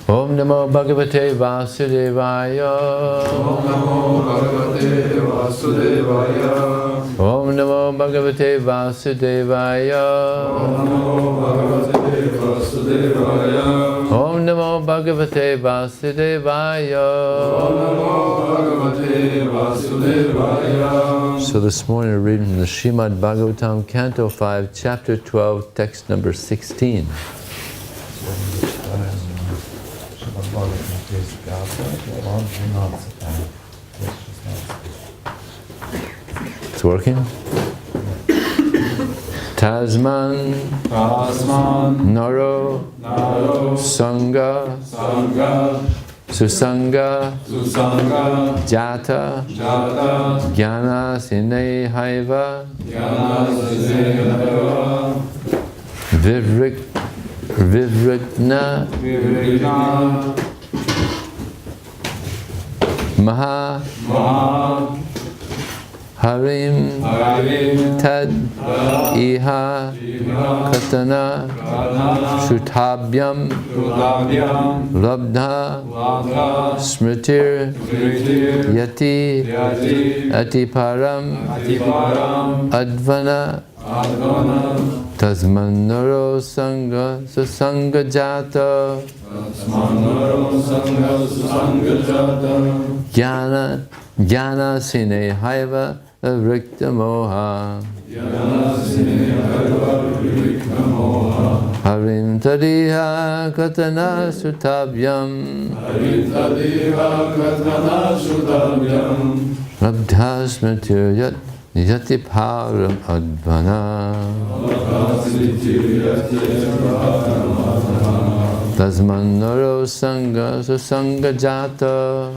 Om Namo Bhagavate Vasudevaya. Om Namo Bhagavate Vasudevaya. Om Namo Bhagavate Vasudevaya. Om Namo Bhagavate Vasudevaya. Om Namo Bhagavate Vasudevaya. Om Namo Bhagavate Vasudevaya. So this morning we're reading from the Srimad Bhagavatam, Canto 5, Chapter 12, text number 16. It's working? Tasman Naro Sangha Susanga Jata Jnana Sine Haiva Vivritna Maha Harim Tad Iha Katana Shutabhyam Labdha Smritir Yati Atiparam Advana Tasmanaro Sangha Susanga Jata Jnana Sine Haiva Avrikta Moha Harim Tadiha Katana Sutabhyam Labdha Smritir Yati Param Advana Tasmanaro Sangha Susanga Jata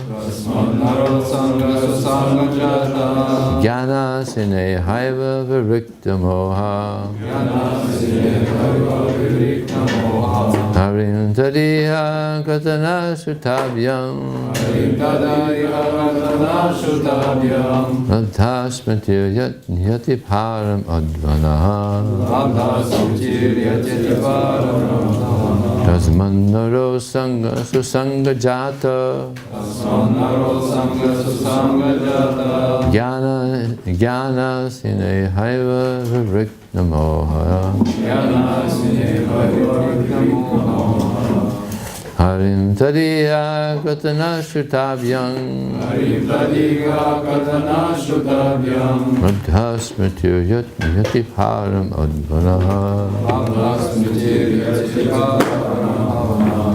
Jnana Sine Haiva Virikta Moha Harim Tadiha Katana Sutabhyam Labdha Smritir Yati Param Advana Tasmanaro Sangha Susanga Jata Jnana Sine Haiva Vivrikna Moha Harim Tadiha Katana Shutabhyam Labdha Smritir Yati Param Advana Tasmanaro Sangha Susanga Jata Tasmanaro Sangha Susanga Jata Jnana Sine Haiva Jnana Sine Haiva Vivrikna Moha Harim Tadiha Katana Shutabhyam Harim Tadiha Katana Shutabhyam Labdha Smritir Yati Param Advana Labdha Smritir Yati Param Advana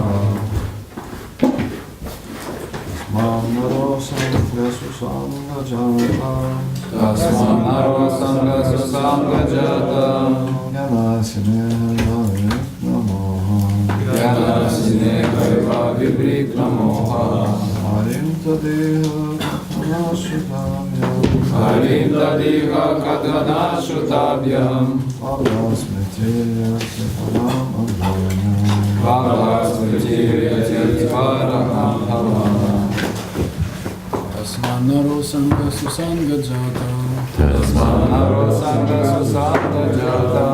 Tasmanaro Sangha Susanga Jata Tasmanaro Sangha Susanga Jata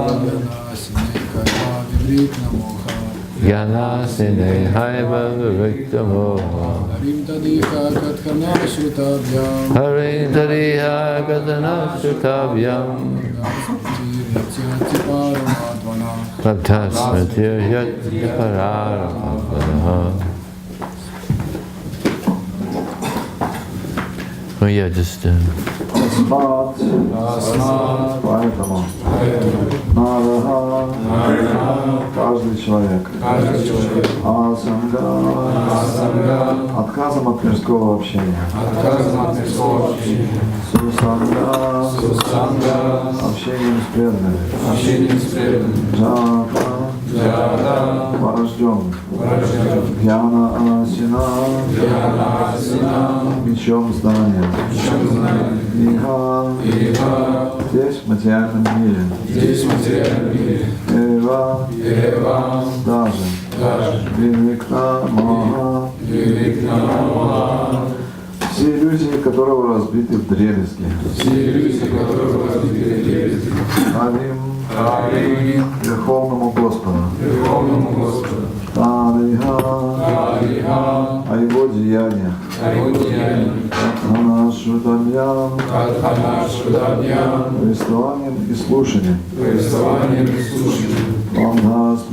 Jnana Sine Haiva Vivrikta Moha Harim Tadiha Katana Shutabhyam Harim Tadiha Katana Shutabhyam Labdha Smritir Yati Param Advana. Oh yeah, just Tasmat, поэтому Нараха, каждый человек, Асанга, отказом от мирского общения, Сусанга, общением с преданными, Джата, порожденных, Гьяна Асина, мечом знания, Иха, здесь в материальном мире, Эва, даже, Вивикна Моха, все иллюзии которого разбиты в древеске, Алим, Верховному Господу, Верховному Господу, о Его деяниях, повествованием и слушанием, вам даст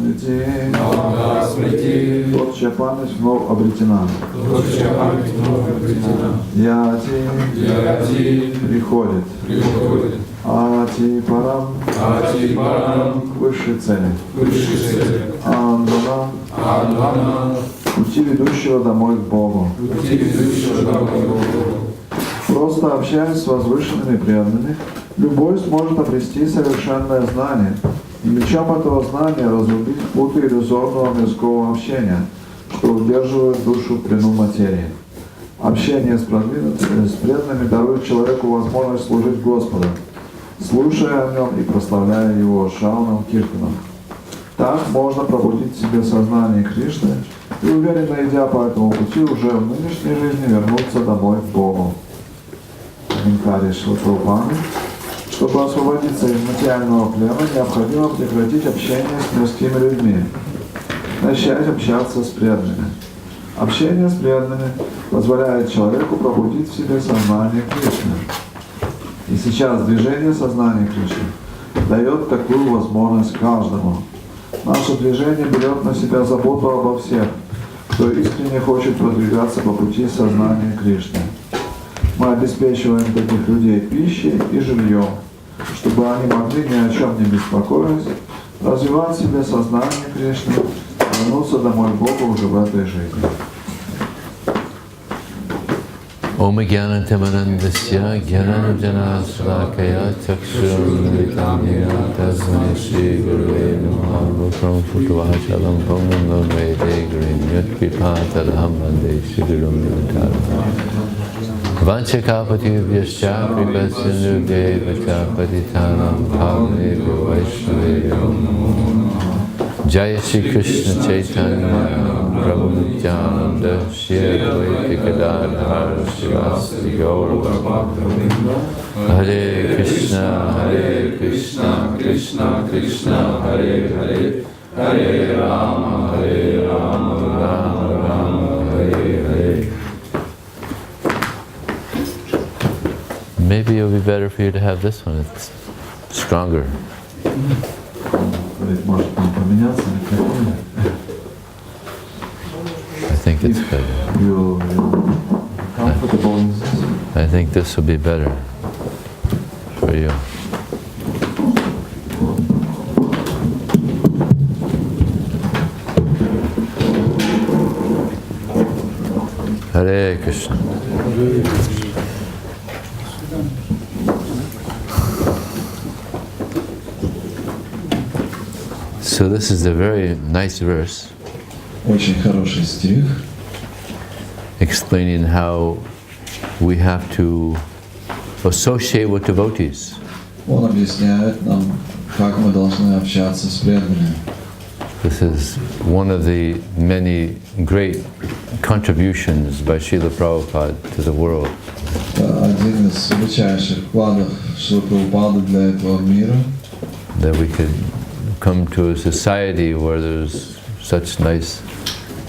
прийти, тот, чья память вновь обретена. Яти приходит, Ати парам к высшей цели. Андана пути ведущего домой к Богу. Просто общаясь с возвышенными преданными, любой сможет обрести совершенное знание и мечом этого знания разрубить путы иллюзорного мирского общения, что удерживает душу в плену материи. Общение с преданными дарует человеку возможность служить Господу, слушая о нем и прославляя его шауном киртаном. Так можно пробудить в себе сознание Кришны и, уверенно идя по этому пути, уже в нынешней жизни вернуться домой к Богу. Комментарий Шрила Прабхупады. Чтобы освободиться из материального плена, необходимо прекратить общение с мирскими людьми, начать общаться с преданными. Общение с преданными позволяет человеку пробудить в себе сознание Кришны. И сейчас движение сознания Кришны дает такую возможность каждому. Наше движение берет на себя заботу обо всех, кто искренне хочет продвигаться по пути сознания Кришны. Мы обеспечиваем таких людей пищей и жильем, чтобы они могли ни о чем не беспокоясь, развивать в себе сознание Кришны, вернуться домой к Богу уже в этой жизни. Om Gyanantamanandasya Gyananujana Slakaya Chakshurumritam Yena Tasmai Shri Gurave Namaha Vukram Futuvachalam Pongam Vede Gurim Yutpipatadham Vande Shri Gurum Nivataram Vanchakapati Vyascha Kripasindhu Devata Patitanam Bhavne Vaishnavayam Jaya Shri Krishna Chaitanya Prabhu Nityananda Shri Advaita Gadadhar Srivastava Gaura Bhaktivinoda Hare Krishna Krishna Krishna Hare Hare Hare Rama Rama Rama Hare Hare. Maybe it would be better for you to have this one. It's stronger. I think it's better. You're comfortable in this? I think this will be better for you. Hare Krishna. So this is a very nice verse. Очень хороший стих, explaining how we have to associate with devotees. Он объясняет нам, как мы должны общаться с преданными. This is one of the many great contributions by Srila Prabhupada to the world. Это один из величайших вкладов Шрилы Прабхупады для этого мира. That we could come to a society where there's such nice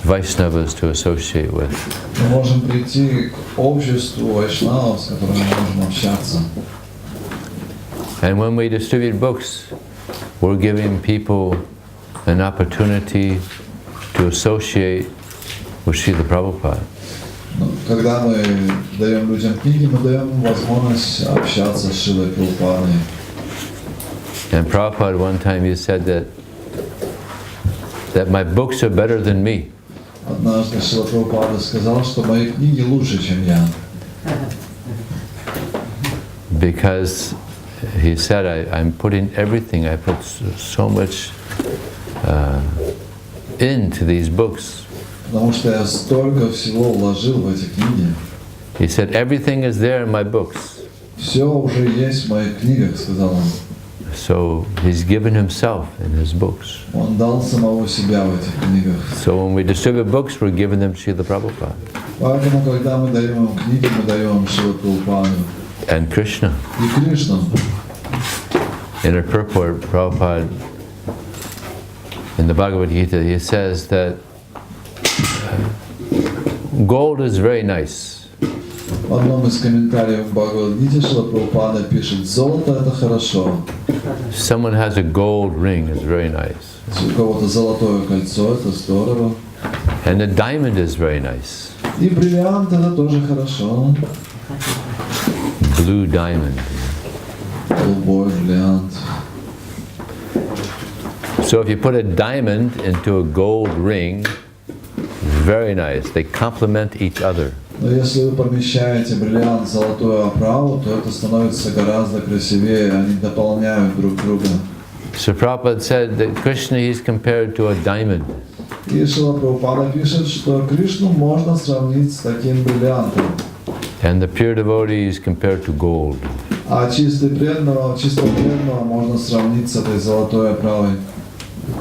Vaishnavas to associate with. Мы можем прийти к обществу вайшнавов, с которыми мы можем общаться. And when we distribute books, we're giving people an opportunity to associate with Srila Prabhupada. Когда мы даем людям книги, мы даем им возможность общаться с Шрилой Прабхупадой. And Prabhupada one time he said that my books are better than me. Однажды Шрила Прабхупада сказал, что мои книги лучше, чем я. Because he said, I'm putting everything, I put so much into these books. Потому что я столько всего вложил в эти книги. He said, everything is there in my books. Все уже есть в моих книгах, сказал он. So he's given himself in his books. Он дал самого себя в этих книгах. So when we distribute books, we're giving them Srila Prabhupada. Поэтому, когда мы даем им книги, мы даем им Шрилу Прабхупаду. And Krishna. И Кришну. In a purport, Prabhupada in the Bhagavad Gita, he says that gold is very nice. В одном из комментариев в Бхагавад-гите Шрила Прабхупада пишет: золото это хорошо. Someone has a gold ring, it's very nice. Если у кого-то золотое кольцо, это здорово. And a diamond is very nice. И бриллиант это тоже хорошо. Blue diamond. Голубой бриллиант. So if you put a diamond into a gold ring, very nice. They complement each other. Но если вы помещаете бриллиант в золотую оправу, то это становится гораздо красивее, они дополняют друг друга. So Prabhupada said that Krishna is compared to a diamond. И Шрила Прабхупада пишет, что Кришну можно сравнить с таким бриллиантом. And the pure devotee is compared to gold. А чистого преданного можно сравнить с этой золотой оправой.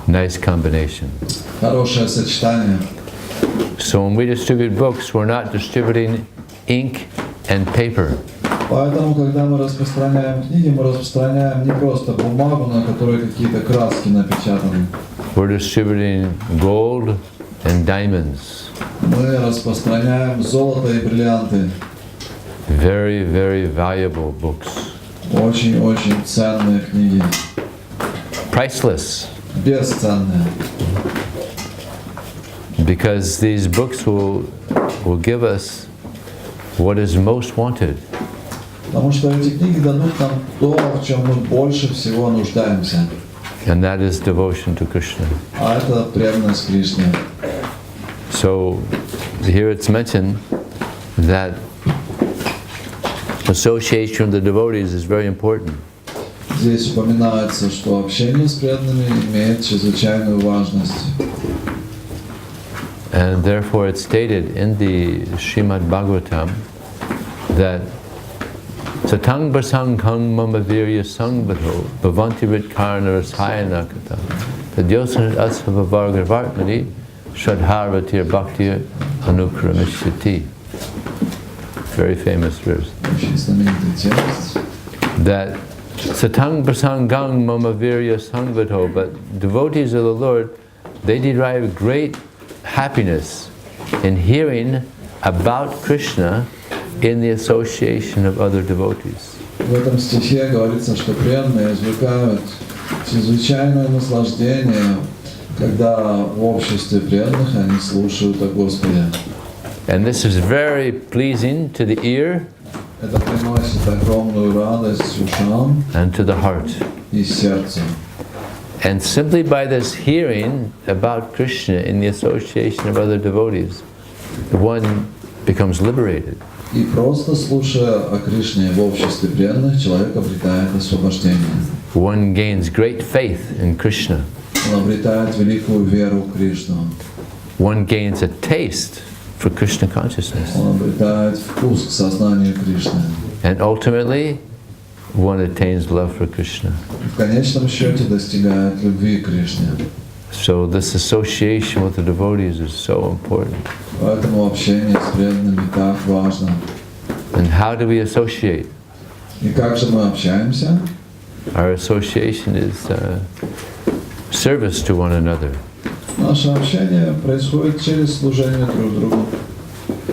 Nice combination. Хорошее сочетание. So when we distribute books, we're not distributing ink and paper. Поэтому, когда мы распространяем книги, мы распространяем не просто бумагу, на которой какие-то краски напечатаны. We're distributing gold and diamonds. Мы распространяем золото и бриллианты. Very, very valuable books. Очень-очень ценные книги. Priceless. Бесценные. Because these books will give us what is most wanted. Потому что эти книги дадут нам то, в чем мы больше всего нуждаемся. And that is devotion to Krishna. А это преданность Кришне. So here it's mentioned that association with the devotees is very important. Здесь упоминается, что общение с преданными имеет чрезвычайную важность. And therefore it's stated in the Srimad Bhagavatam that Satang Basanghang Mama Virya Sangvato Bhavanti Rit Karna Rasayana Kata Tadyosan Asava Varga Vartmani Shadharvatir Bhakti Anukramishiti. Very famous verse. That Satang Basanghang Mama Virya Sangvato, but devotees of the Lord, they derive great happiness in hearing about Krishna in the association of other devotees. В этом стихе говорится, что преданные извлекают чрезвычайное наслаждение, когда в обществе преданных они слушают о Господе. And this is very pleasing to the ear Это приносит огромную радость ушам and to the heart. И сердцу. And simply by this hearing about Krishna in the association of other devotees, one becomes liberated. И просто слушая о Кришне в обществе преданных, человек обретает освобождение. One gains great faith in Krishna. Он обретает великую веру в Кришну. One gains a taste for Krishna consciousness. Он обретает вкус к сознанию Кришны. And ultimately, one attains love for Krishna. В конечном счете достигает любви к Кришне. So this association with the devotees is so important. Поэтому общение с преданными так важно. And how do we associate? И как же мы общаемся? Our association is service to one another. Наше общение происходит через служение друг другу.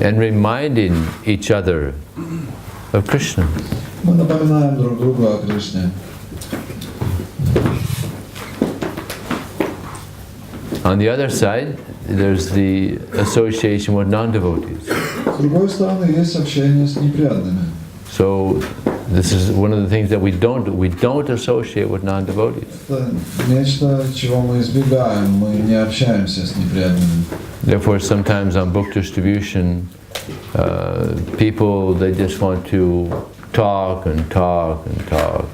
And reminding each other of Krishna. Мы напоминаем друг другу о Кришне. On the other side, there's the association with non-devotees. С другой стороны, есть общение с непреданными. So this is one of the things that we don't associate with non-devotees. Это нечто, чего мы избегаем, мы не общаемся с непреданными. Therefore, sometimes on book distribution, people, they just want to talk and talk and talk.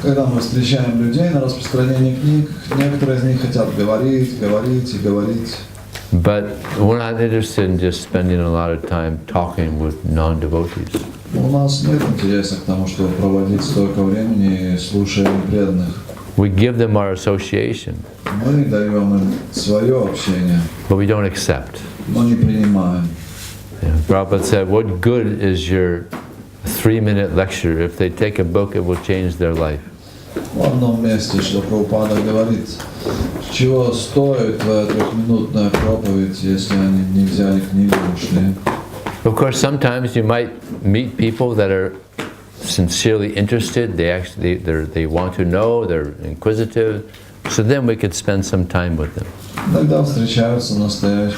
Когда мы встречаем людей на распространении книг, некоторые из них хотят говорить, говорить и говорить. But we're not interested in just spending a lot of time talking with non-devotees. У нас нет интереса к тому, чтобы проводить столько времени, слушая преданных. We give them our association, Мы даем им свое общение, but we don't accept. но не принимаем. Prabhupada said, what good is your 3-minute lecture? If they take a book, it will change their life. В одном месте, что Прабхупада говорит, чего стоит твоя трехминутная проповедь, если они не взяли книгу и ушли. Of course, sometimes you might meet people that are sincerely interested. They want to know. They're inquisitive. So then we could spend some time with them. Иногда встречаются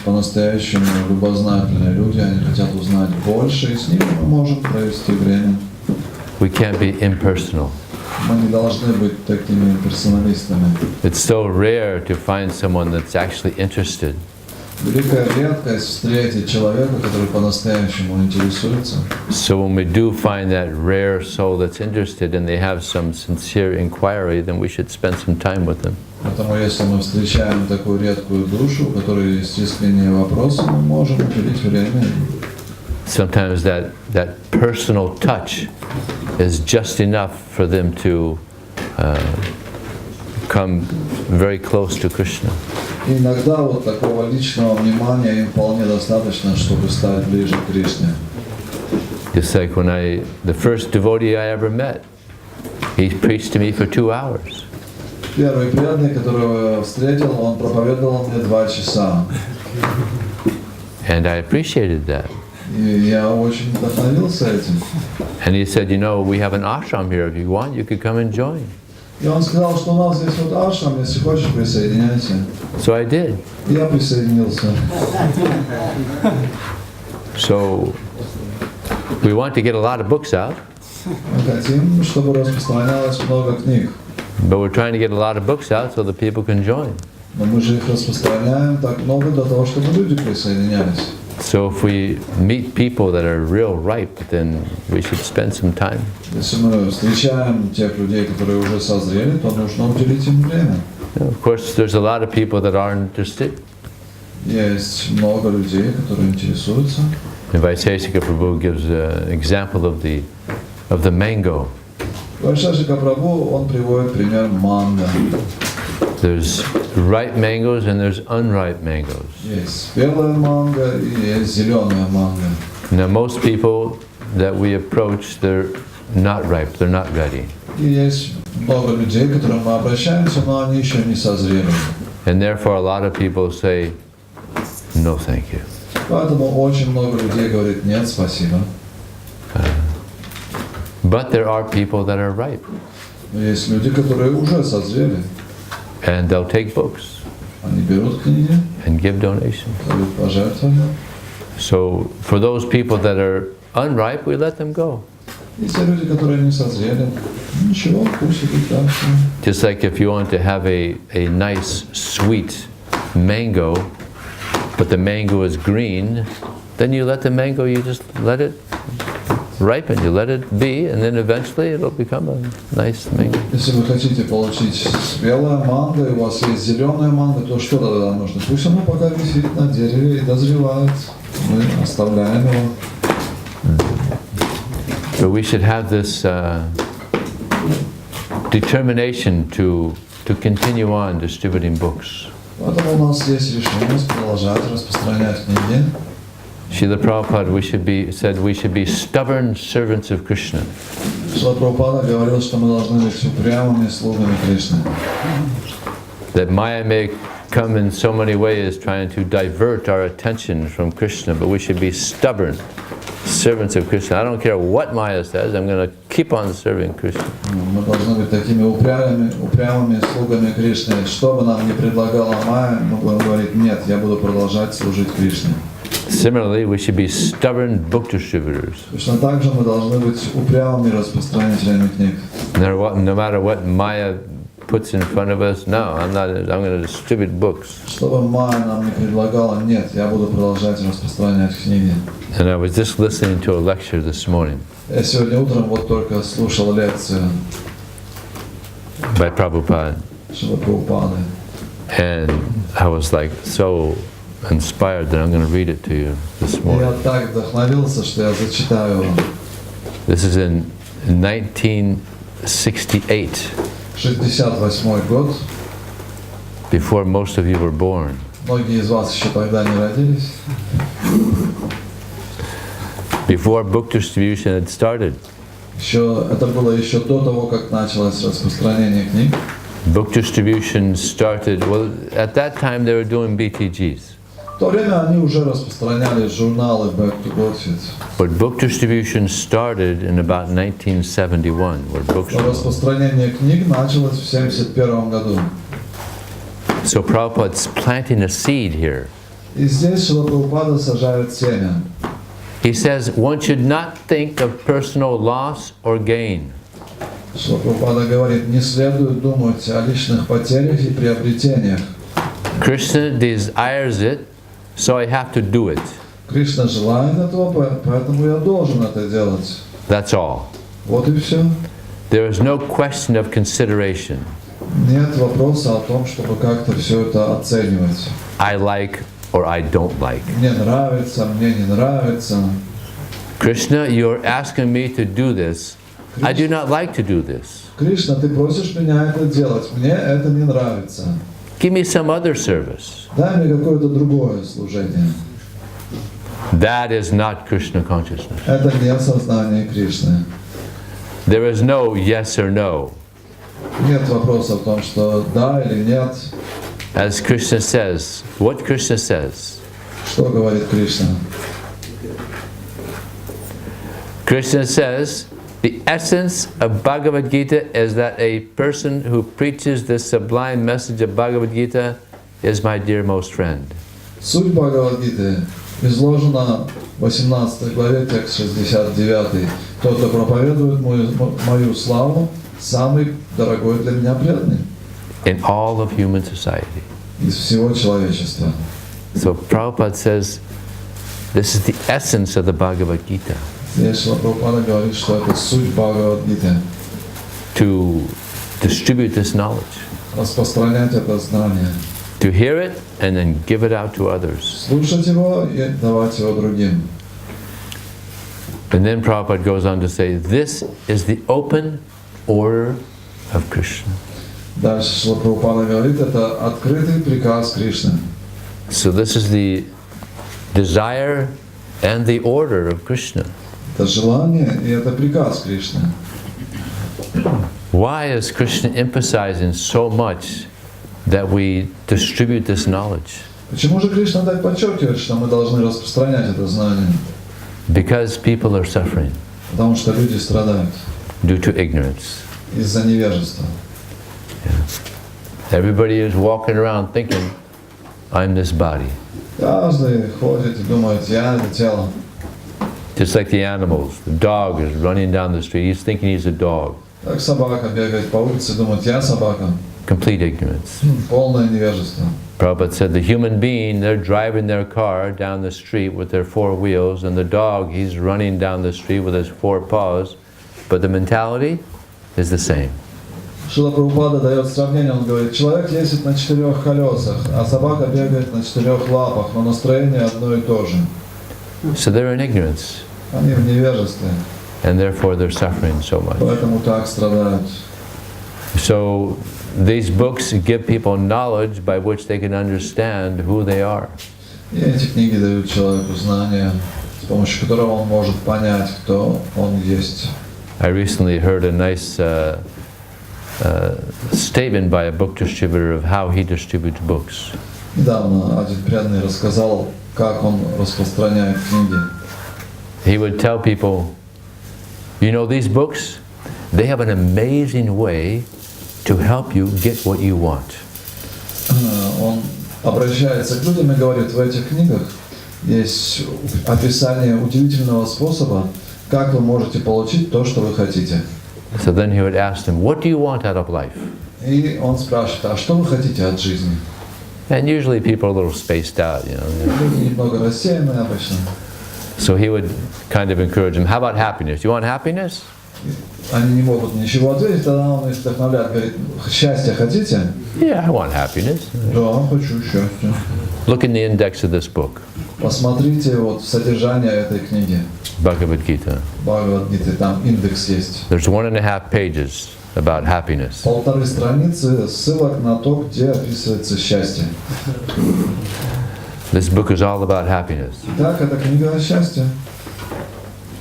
по-настоящему любознательные люди, они хотят узнать больше, и с ними мы можем провести время. We can't be impersonal. Мы не должны быть такими персоналистами. It's so rare to find someone that's actually interested. Великая редкость встретить человека, который по-настоящему интересуется. So when we do find that rare soul that's interested and they have some sincere inquiry, then we should spend some time with them. Поэтому если мы встречаем такую редкую душу, у которой есть искренние вопросы, мы можем уделить время. Sometimes that personal touch is just enough for them to come very close to Krishna. И иногда вот такого личного внимания им вполне достаточно, чтобы стать ближе к Кришне. Just like when the first devotee I ever met, he preached to me for 2 hours. Первый преданный, которого я встретил, он проповедовал мне 2 часа. And I appreciated that. И я очень вдохновился этим. And he said, you know, we have an ashram here. If you want, you could come and join. И он сказал, что у нас здесь вот ашрам, если хочешь, присоединяйся. So I did. И я присоединился. So we want to get a lot of books out. Мы хотим, чтобы распространялось много книг. But we're trying to get a lot of books out so that people can join. Но мы же их распространяем так много для того, чтобы люди присоединялись. So if we meet people that are real ripe, then we should spend some time. Если мы встречаем тех людей, которые уже созрели, то нужно уделить им время. Of course, there's a lot of people that aren't interested. Есть много людей, которые интересуются. And Vaisesika Prabhu gives an example of the mango. Vaisesika Prabhu, он приводит пример манго. There's ripe mangoes and there's unripe mangoes. Есть спелая манго и есть зеленая манго. Now most people that we approach, they're not ripe, they're not ready. И есть много людей, к которым мы обращаемся, но они еще не созрели. And therefore a lot of people say, no thank you. Поэтому очень много людей говорит нет, спасибо. But there are people that are ripe. Но есть люди, которые уже sозрели. And they'll take books Они берут книги, and give donations. дают пожертвования. So for those people that are unripe, we let them go. И те люди, которые не созрели, ничего, пусть идут дальше. Just like if you want to have a nice sweet mango, but the mango is green, then you let the mango, you just let it ripen, you let it be, and then eventually it'll become a nice mango. Если вы хотите получить спелое манго, и у вас есть зеленое манго, то что тогда нужно? Пусть оно пока висит на дереве и дозревает. Мы оставляем его. So we should have this determination to continue on distributing books. Поэтому у нас есть решимость продолжать распространять книги. Srila Prabhupada said we should be stubborn servants of Krishna. Шрила Прабхупада говорил, что мы должны быть упрямыми слугами Кришны. That Maya may come in so many ways trying to divert our attention from Krishna, but we should be stubborn servants of Krishna. I don't care what Maya says, I'm going to keep on serving Krishna. Мы должны быть такими упрямыми слугами Кришны. Что бы нам ни предлагала Майя, мы будем говорить, нет, я буду продолжать служить Кришне. Similarly, we should be stubborn book distributors. Точно так же мы должны быть упрямыми распространителями книг. No matter what Maya puts in front of us, no, I'm going to distribute books. Что бы Майя нам ни предлагала, нет, я буду продолжать распространять книги. And I was just listening to a lecture this morning. Я сегодня утром вот только слушал лекцию by Prabhupada. Шрилы Прабхупады. And I was like so inspired that I'm going to read it to you this morning. Я так вдохновился, что я зачитаю вам. This is in 1968. 68 год. Before most of you were born. Многие из вас еще тогда не родились. Before book distribution had started. Это было еще до того, как началось распространение книг. Book distribution started, well, at that time they were doing BTGs. В то время они уже распространяли журналы Back to Godhead. But book distribution started in about 1971, where books were... Распространение книг началось в 1971 году. So Prabhupada's planting a seed here. И здесь Шрила Прабхупада сажает семя. He says one should not think of personal loss or gain. Шрила Прабхупада говорит, не следует думать о личных потерях и приобретениях. Krishna desires it, so I have to do it. Кришна желает этого, поэтому я должен это делать. That's all. Вот и все. There is no question of consideration. Нет вопроса о том, чтобы как-то все это оценивать. I like or I don't like. Мне нравится, мне не нравится. Krishna, you're asking me to do this. I do not like to do this. Кришна, ты просишь меня это делать, мне это не нравится. Give me some other service. Дай мне какое-то другое служение. That is not Krishna consciousness. Это не сознание Кришны. There is no yes or no. Нет вопроса в том, что да или нет. As Krishna says, what Krishna says? Что говорит Кришна? Krishna says, the essence of Bhagavad Gita is that a person who preaches the sublime message of Bhagavad Gita is my dearmost friend. Суть Бхагавад-гиты изложена в 18 главе, текст 69. Тот, кто проповедует мою славу, самый дорогой для меня преданный. In all of human society. Из всего человечества. So Prabhupada says, this is the essence of the Bhagavad Gita. Здесь Шрила Прабхупада говорит, что это суть Бхагавад-гиты. To distribute this knowledge. Распространять это знание. To hear it and then give it out to others. Слушать его и давать его другим. And then Prabhupada goes on to say, this is the open order of Krishna. Дальше Шрила Прабхупада говорит, это открытый приказ Кришны. So this is the desire and the order of Krishna. Это желание и это приказ Кришны. Why is Krishna emphasizing so much that we distribute this knowledge? Почему же Кришна так подчеркивает, что мы должны распространять это знание? Because people are suffering. Потому что люди страдают. Due to ignorance. Из-за невежества. Yeah. Everybody is walking around thinking, I'm this body. Каждый ходит и думает, я это тело. Just like the animals. The dog is running down the street. He's thinking he's a dog. Как собака бегает по улице и думает, я собака. Complete ignorance. Полное невежество. Prabhupada said the human being, they're driving their car down the street with their four wheels, and the dog, he's running down the street with his four paws, but the mentality is the same. Шрила Прабхупада дает сравнение, он говорит, человек ездит на 4 колесах, а собака бегает на 4 лапах, но настроение одно и то же. So they're in ignorance. Они в невежестве. And therefore they're suffering so much. Поэтому так страдают. So these books give people knowledge by which they can understand who they are. И эти книги дают человеку знания, с помощью которого он может понять, кто он есть. I recently heard a nice statement by a book distributor of how he distributes books. Недавно один преданный рассказал, как он распространяет книги. He would tell people, you know, these books, they have an amazing way to help you get what you want. Он обращается к людям и говорит, в этих книгах есть описание удивительного способа, как вы можете получить то, что вы хотите. So then he would ask them, what do you want out of life? И он спрашивает, а что вы хотите от жизни? And usually people are a little spaced out, you know. Люди немного рассеянные обычно. So he would kind of encourage them, how about happiness? You want happiness? Они не могут ничего ответить, тогда он их вдохновляет, говорит, счастье хотите? Yeah, I want happiness. Да, хочу счастья. Look in the index of this book. Посмотрите вот содержание этой книги. Bhagavad Gita. Бхагавад-гиты, там индекс есть. There's 1.5 pages about happiness. 1,5 страницы ссылок на то, где описывается счастье. This book is all about happiness. Итак, это книга о счастье.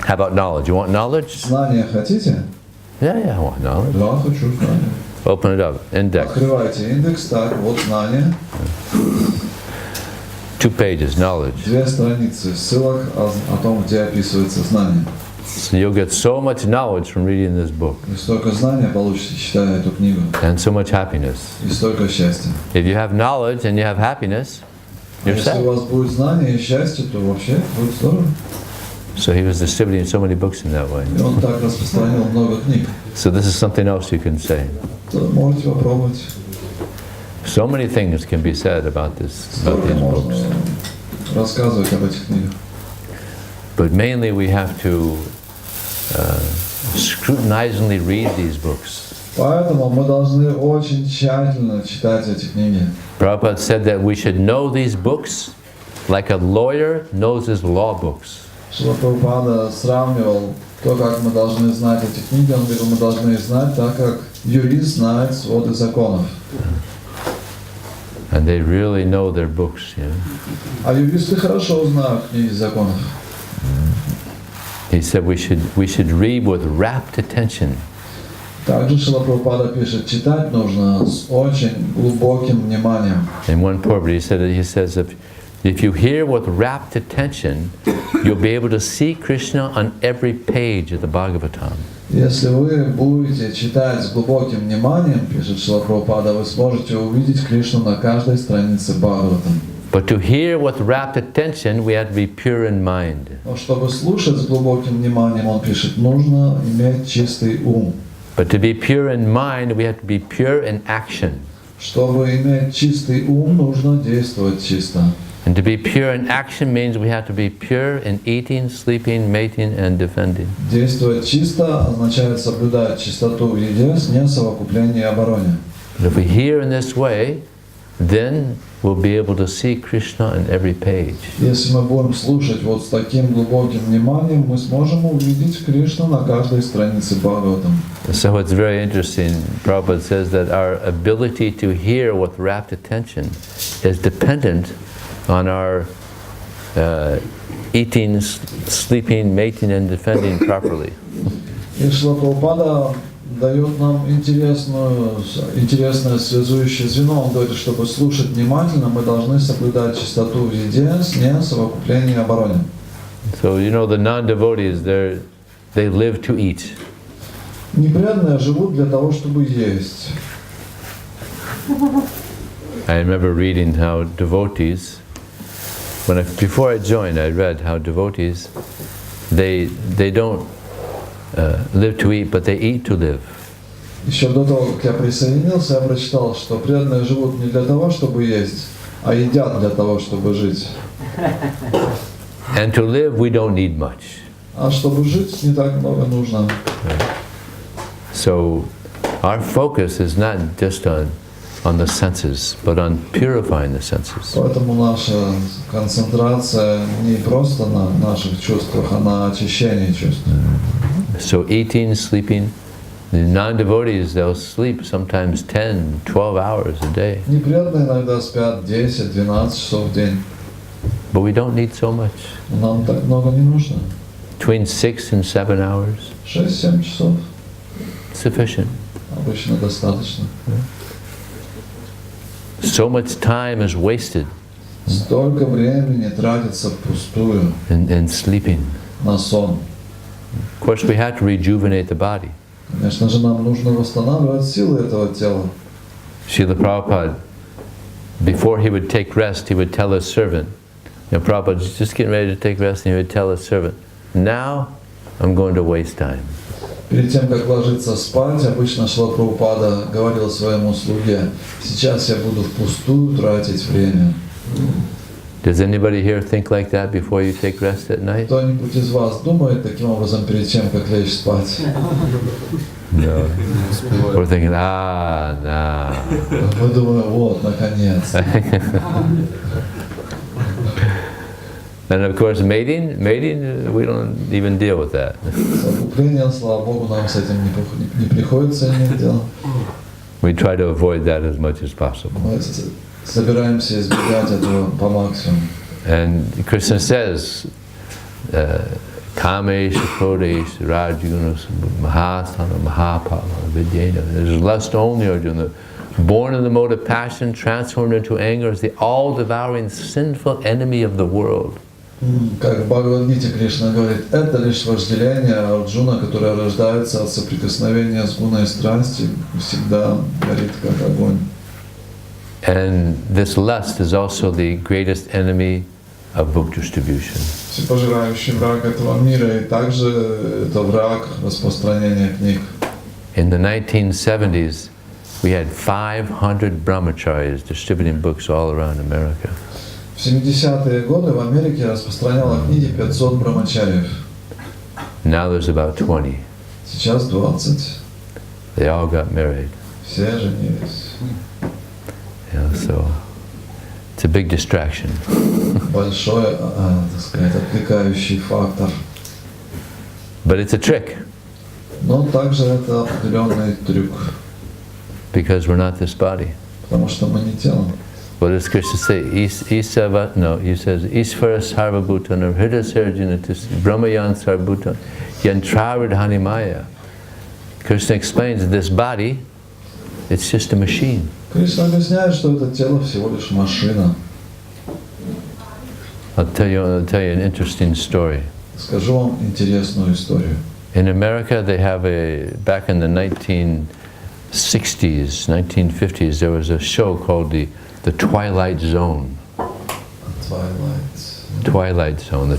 How about knowledge? You want knowledge? Знания хотите? Yeah, I want knowledge. Да, хочу знания. Open it up. Index. Открывайте индекс, так, вот знания. 2 pages, knowledge. 2 страницы ссылок о том, где описывается знание. So you'll get so much knowledge from reading this book. И столько знания получите, читая эту книгу. And so much happiness. И столько счастья. If you have knowledge and you have happiness, you're Если у set. вас будет знание и счастье, то вообще будет здорово. So he was distributing so many books in that way. И он так распространил много книг. So this is something else you can say. То можете попробовать. So many things can be said about these Столько можно books. рассказывать об этих книгах. But mainly we have to scrutinizingly read these books. Поэтому мы должны очень тщательно читать эти книги. Prabhupada said that we should know these books like a lawyer knows his law books. Шрила Прабхупада сравнивал то, как мы должны знать эти книги, он говорил, мы должны их знать так, как юрист знает своды законов. And they really know their books, you know. А юристы хорошо знают книги законов. He said we should read with rapt attention. Также Шрила Прабхупада пишет, читать нужно с очень глубоким вниманием. In one purport, he says if you hear with rapt attention, you'll be able to see Krishna on every page of the Bhagavatam. Если вы будете читать с глубоким вниманием, пишет Шрила Прабхупада, вы сможете увидеть Кришну на каждой странице Бхагаватам. But to hear with rapt attention, we have to be pure in mind. Но чтобы слушать с глубоким вниманием, он пишет, нужно иметь чистый ум. But to be pure in mind, we have to be pure in action. Чтобы иметь чистый ум, нужно действовать чисто. And to be pure in action means we have to be pure in eating, sleeping, mating, and defending. Действовать чисто означает соблюдать чистоту в еде с несовокуплением и обороне. But if we hear in this way, then we'll be able to see Krishna on every page. Если мы будем слушать вот с таким глубоким вниманием, мы сможем увидеть Кришну на каждой странице Бхагаватам. So it's very interesting. Prabhupada says that our ability to hear with rapt attention is dependent on our eating, sleeping, mating, and defending properly. И Шрила Прабхупада дает нам интересное связующее звено. Он говорит, чтобы слушать внимательно, мы должны соблюдать чистоту в еде с несовокуплением и обороне. So you know the non-devotees, they live to eat. Непреданные живут для того, чтобы есть. I remember reading how devotees, before I joined, I read how devotees, they don't live to eat, but they eat to live. Еще до того, как я присоединился, я прочитал, что преданные живут не для того, чтобы есть, а едят для того, чтобы жить. And to live, we don't need much. А чтобы жить, не так много нужно. So our focus is not just on the senses, but on purifying the senses. Поэтому наша концентрация не просто на наших чувствах, а на очищении чувств. So eating, sleeping, the non-devotees, they'll sleep sometimes 10, 12 hours a day. Непреданные иногда спят 10-12 часов в день. But we don't need so much. Нам так много не нужно. Between 6 and 7 hours, 6-7 часов sufficient. обычно достаточно. So much time is wasted Столько времени тратится впустую in sleeping. на сон. Of course, we have to rejuvenate the body. Конечно же, нам нужно восстанавливать силы этого тела. Srila Prabhupada, before he would take rest, he would tell his servant, Prabhupada is just getting ready to take rest, and he would tell his servant, now I'm going to waste time. Перед тем, как ложиться спать, обычно Шрила Прабхупада говорил своему слуге, сейчас я буду впустую тратить время. Does anybody here think like that before you take rest at night? Кто-нибудь из вас думает таким образом перед тем, как лечь спать? No. We're thinking, nah. Мы думаем, вот, наконец. And of course, mating, we don't even deal with that. Совокупление, слава Богу, нам с этим не приходится иметь дело. We try to avoid that as much as possible. Мы собираемся избегать этого по максимуму. And Krishna says, Kamesh, Kodesh, Rajunas, Mahasana, Mahapala, Vidyena. There's lust only, Arjuna. Born in the mode of passion, transformed into anger, is the all-devouring sinful enemy of the world. Как в Бхагавад-гите Кришна говорит, это лишь вожделение Арджуна, которое рождается от соприкосновения с гуной страсти, всегда горит как огонь. And this lust is also the greatest enemy of book distribution. Всепожирающий враг этого мира, и также это враг распространения книг. In the 1970s, we had 500 brahmacharis distributing books all around America. В 70-е годы в Америке распространяло книги 500 брамачарьев. Now there's about 20. Сейчас 20. They all got married. Все женились. So it's a big distraction. Большой, так сказать, отвлекающий фактор. But it's a trick. Но также это определенный трюк. Because we're not this body. Потому что мы не тело. What does Krishna say? He says, Ishvara sarvabhutana hridasarjanatis brahmayan sarvabhutana yantravidhanimaya. Krishna explains that this body, it's just a machine. Кришна объясняет, что это тело всего лишь машина. I'll tell you an interesting story. Скажу вам интересную историю. In America, they have back in the 1960s, 1950s, there was a show called the Twilight Zone. Twilight Zone.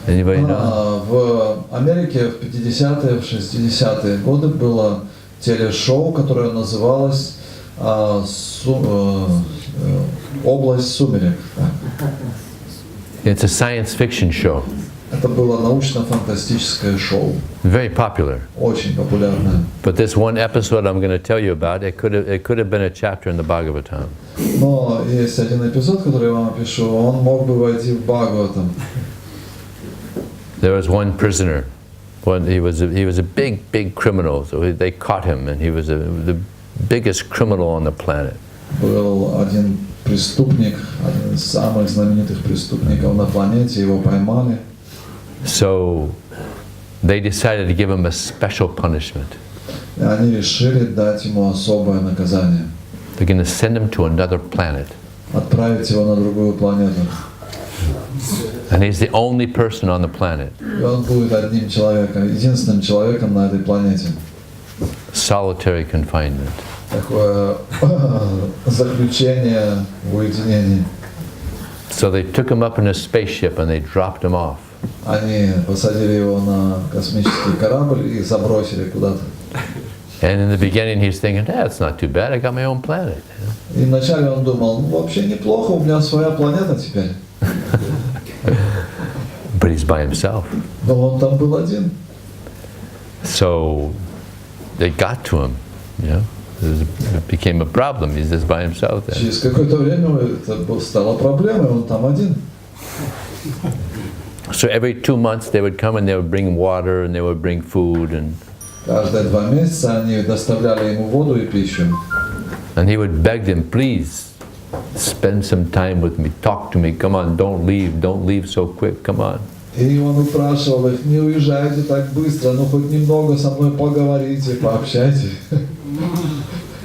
Anybody know? В Америке в 50-е, в 60-е годы было телешоу, которое называлось «Область сумерек». It's a science fiction show. Это было научно-фантастическое шоу. Very popular. Очень популярное. But this one episode I'm going to tell you about, it could have been a chapter in the Bhagavatam. Но есть один эпизод, который я вам опишу, он мог бы войти в Бхагаватам. There was one prisoner. He was a big criminal. So they caught him, and he was the biggest criminal on the planet. Был один преступник, один из самых знаменитых преступников на планете, его поймали. So they decided to give him a special punishment. И они решили дать ему особое наказание. They're going to send him to another planet. Отправить его на другую планету. And he's the only person on the planet. И он будет одним человеком, единственным человеком на этой планете. Solitary confinement. Такое заключение в уединении. So they took him up in a spaceship and they dropped him off. Они посадили его на космический корабль и забросили куда-то. And in the beginning he's thinking, it's not too bad, I got my own planet. И вначале он думал, вообще неплохо, у меня своя планета теперь. But he's by himself. Но он там был один. So they got to him, It became a problem. He's just by himself there. Через какое-то время это стало проблемой, он там один. So every 2 months they would come and they would bring water and they would bring food and. Каждые 2 месяца они доставляли ему воду и пищу. And he would beg them, please, spend some time with me, talk to me, come on, don't leave so quick, come on. И он упрашивал их, не уезжайте так быстро, но хоть немного со мной поговорите, пообщайтесь.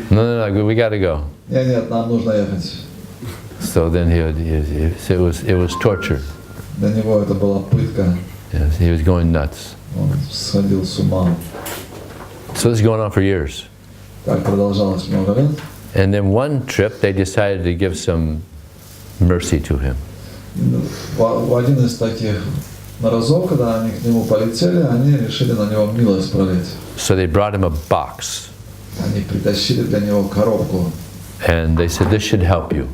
No, we got to go. Нет, нам нужно ехать. So then it was torture. Для него это была пытка. Yes, he was going nuts. Он сходил с ума. So this is going on for years. Так продолжалось много лет. And then one trip they decided to give some mercy to him. В один из таких разов, когда они к нему полетели, они решили на него милость пролить. So they brought him a box. Они притащили для него коробку. And they said, this should help you.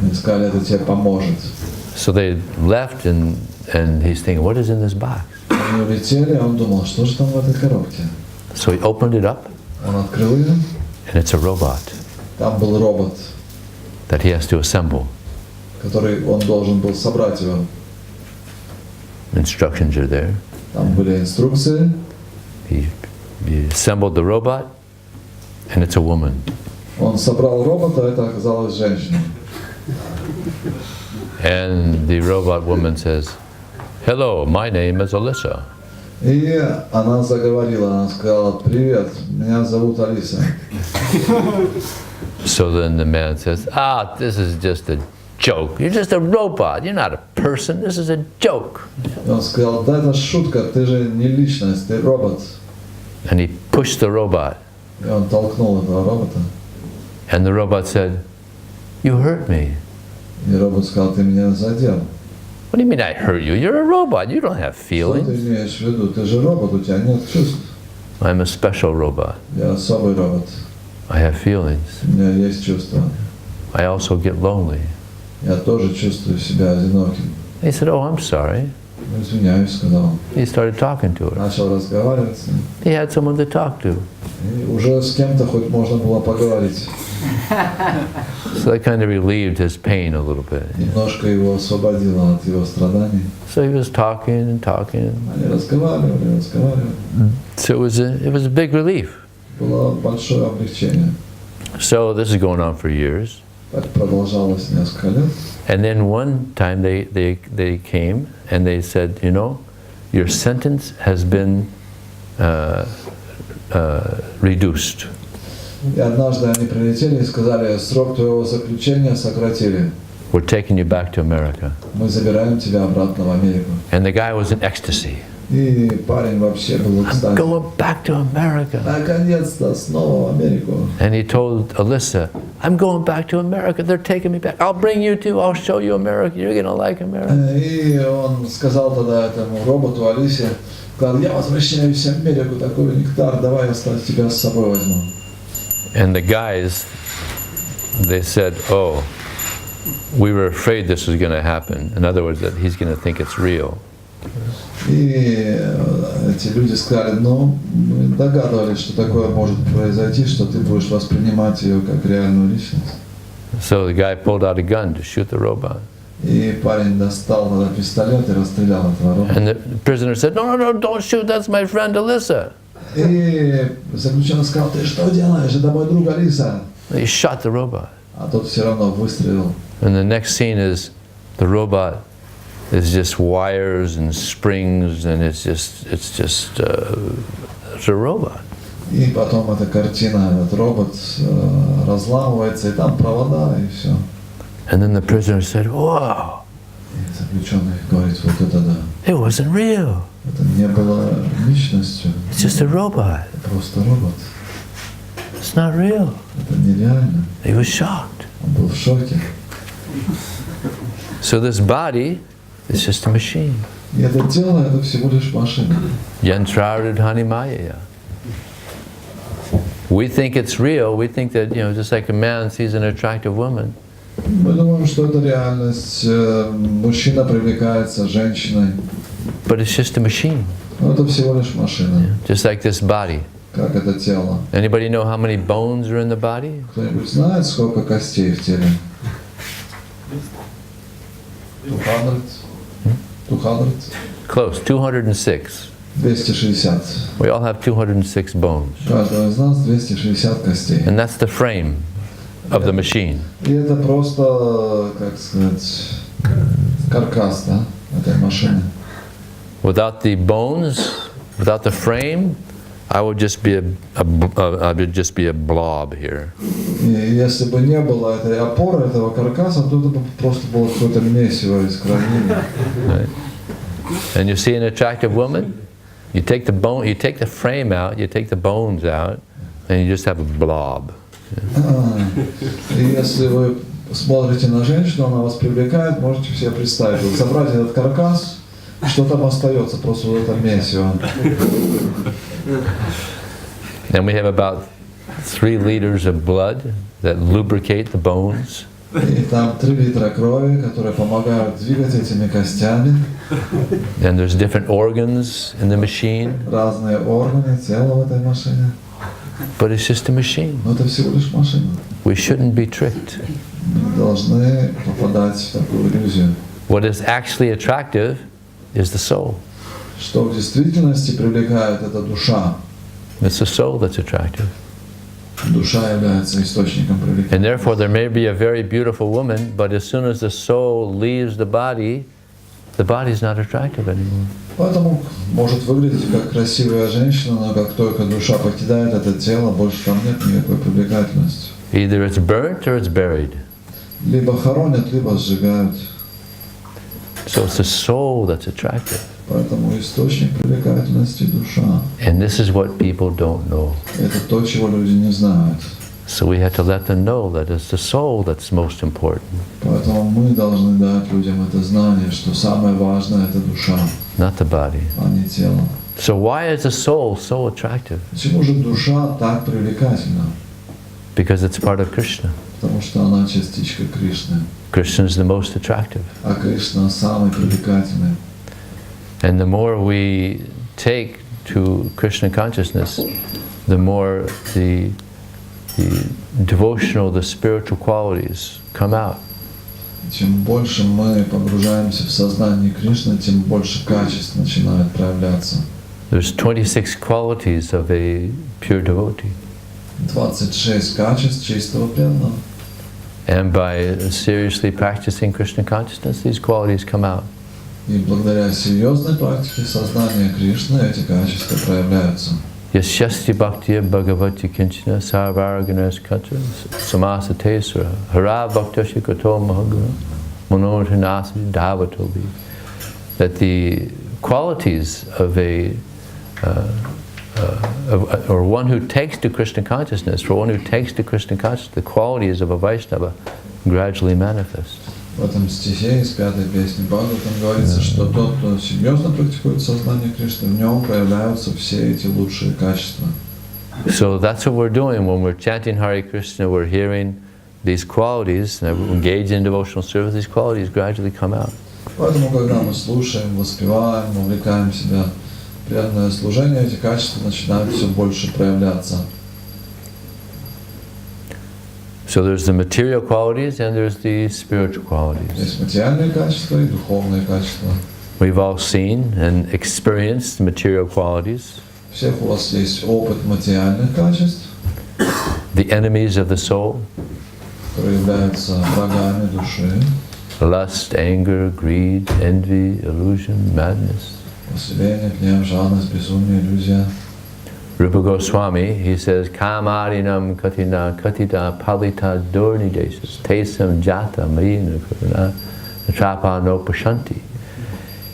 Они сказали, это тебе поможет. So they left and he's thinking, what is in this box? Они улетели, а он думал, что же там в этой коробке? So he opened it up. Он открыл ее. And it's a robot. Там был робот, that he has to assemble. который он должен был собрать его. Instructions are there. Там были инструкции. He assembled the robot, and it's a woman. Он собрал робота, это оказалась женщина. And the robot woman says, Hello, my name is Alyssa. И она заговорила, она сказала: «Привет, меня зовут Алиса». So then the man says, this is just a joke. You're just a robot. You're not a person. This is a joke. И он сказал: «Да, это шутка, ты же не личность, ты робот». And he pushed the robot. И он толкнул этого робота. And the robot said, you hurt me. И робот сказал: «Ты меня задел». What do you mean I hurt you? You're a robot. You don't have Что feelings. ты имеешь в виду? Ты же робот, у тебя нет чувств. I'm a special robot. Я особый робот. I have feelings. У меня есть чувства. I also get lonely. Я тоже чувствую себя одиноким. He said, oh, I'm sorry. Ну, извиняюсь, сказал он. He started talking to her. Начал разговаривать с ним. He had someone to talk to. И уже с кем-то хоть можно было поговорить. So that kind of relieved his pain a little bit. Немножко его освободило от его страданий. So he was talking and talking. Они разговаривали. So it was a big relief. Было большое облегчение. So this is going on for years. Так продолжалось несколько лет. And then one time they came and they said, you know, your sentence has been reduced. И однажды они прилетели и сказали: срок твоего заключения сократили. We're taking you back to America. Мы забираем тебя обратно в Америку. And the guy was in ecstasy. И парень вообще был в экстазе. Going back to America. Наконец-то снова в Америку. And he told Alyssa, I'm going back to America. They're taking me back. I'll bring you too. I'll show you America. You're going to like America. И он сказал тогда этому роботу Алисе: сказал: я возвращаюсь в Америку, такой нектар, давай я тебя с собой возьму. And the guys, they said, oh, we were afraid this was going to happen. In other words, that he's going to think it's real. И эти люди сказали: ну, мы догадывались, что такое может произойти, что ты будешь воспринимать ее как реальную личность. So the guy pulled out a gun to shoot the robot. И парень достал тогда пистолет и расстрелял этого робота. And the prisoner said, no, don't shoot, that's my friend Alyssa. И заключенный сказал: ты что делаешь? Это мой друг Алиса. He shot the robot. А тот все равно выстрелил. And the next scene is the robot is just wires and springs, and it's a robot. И потом эта картина, этот робот разламывается, и там провода, и все. And then the prisoner said, wow. И заключенный говорит: вот это да. It wasn't real. Это не было личностью. It's just a robot. Это просто робот. It's not real. Это нереально. He was shocked. Он был в шоке. So this body is just a machine. И это тело — это всего лишь машина. Yantraridhani Maya. We think it's real. We think that, just like a man sees an attractive woman. Мы думаем, что это реальность. Мужчина привлекается женщиной. But it's just a machine. Но это всего лишь машина. Just like this body. Как это тело. Anybody know how many bones are in the body? Кто-нибудь знает, сколько костей в теле? 200? Close, 206. 260. We all have 206 bones. Каждого из нас 260 костей. And that's the frame of the machine. И это просто, как сказать, каркас, да, этой машины. Without the bones, without the frame, I would just be a blob here. И если бы не было этой опоры, этого каркаса, то это бы просто было какое-то месиво из крови. Right. And you see an attractive woman, you take the bone, you take the frame out, you take the bones out, and you just have a blob. И если вы смотрите на женщину, она вас привлекает, можете себе представить, вот забрать этот каркас, что там остается, просто вот это месиво. And we have about 3 liters of blood that lubricate the bones. И там 3 литра крови, которые помогают двигать этими костями. And there's different organs in the machine. Разные органы тела в этой машине. But it's just a machine. Но это всего лишь машина. We shouldn't be tricked. Мы должны попадать в такую иллюзию. What is actually attractive is the soul. Что в действительности привлекает, это душа. It's the soul that's attractive. Душа является источником привлечения. And therefore there may be a very beautiful woman, but as soon as the soul leaves the body, the body is not attractive anymore. Поэтому может выглядеть как красивая женщина, но как только душа покидает это тело, больше там нет никакой привлекательности. Either it's burnt or it's buried. Либо хоронят, либо сжигают. So it's the soul that's attractive. Поэтому источник привлекательности душа. And this is what people don't know. Это то, чего люди не знают. So we have to let them know that it's the soul that's most important. Поэтому мы должны дать людям это знание, что самое важное это душа, Not the body. а не тело. So why is the soul so attractive? Почему же душа так привлекательна? Because it's part of Krishna. Потому что она частичка Кришны. Krishna is the most attractive. А Кришна самый привлекательный. And the more we take to Krishna consciousness, the more the devotional, the spiritual qualities come out. Чем больше мы погружаемся в сознание Кришны, тем больше качеств начинает проявляться. There's 26 qualities of a pure devotee. 26 качеств чистого преданного. And by seriously practicing Krishna consciousness, these qualities come out. И благодаря серьезной практике сознания Кришны эти качества проявляются. Yasyasti bhaktiya bhagavati kinchana sarvaraganas katra samasa tesara hara bhaktasya kato mahagura monotanasi dhavatobi. That the qualities of or one who takes to Krishna consciousness, for one who takes to Krishna consciousness, the qualities of a Vaishnava gradually manifest. В этом стихе из 5-й песни Бхагаватам говорится, что тот, кто серьезно практикует сознание Кришны, в нем проявляются все эти лучшие качества. So that's what we're doing when we're chanting Hare Krishna. We're hearing these qualities, and we engage in devotional service. These qualities gradually come out. Поэтому, когда мы слушаем, воспеваем, увлекаем себя в преданное служение, эти качества начинают все больше проявляться. So there's the material qualities and there's the spiritual qualities. Есть материальные качества и духовные качества. We've all seen and experienced material qualities. Всех у вас есть опыт материальных качеств, The enemies of the soul. которые являются врагами души. Lust, anger, greed, envy, illusion, madness. Вожделение, гнев, жадность, безумие, иллюзия. Rupa Goswami, he says, Kamarinam katina katita palita dornidesas tesam jata marina karuna atrapa no pashanti.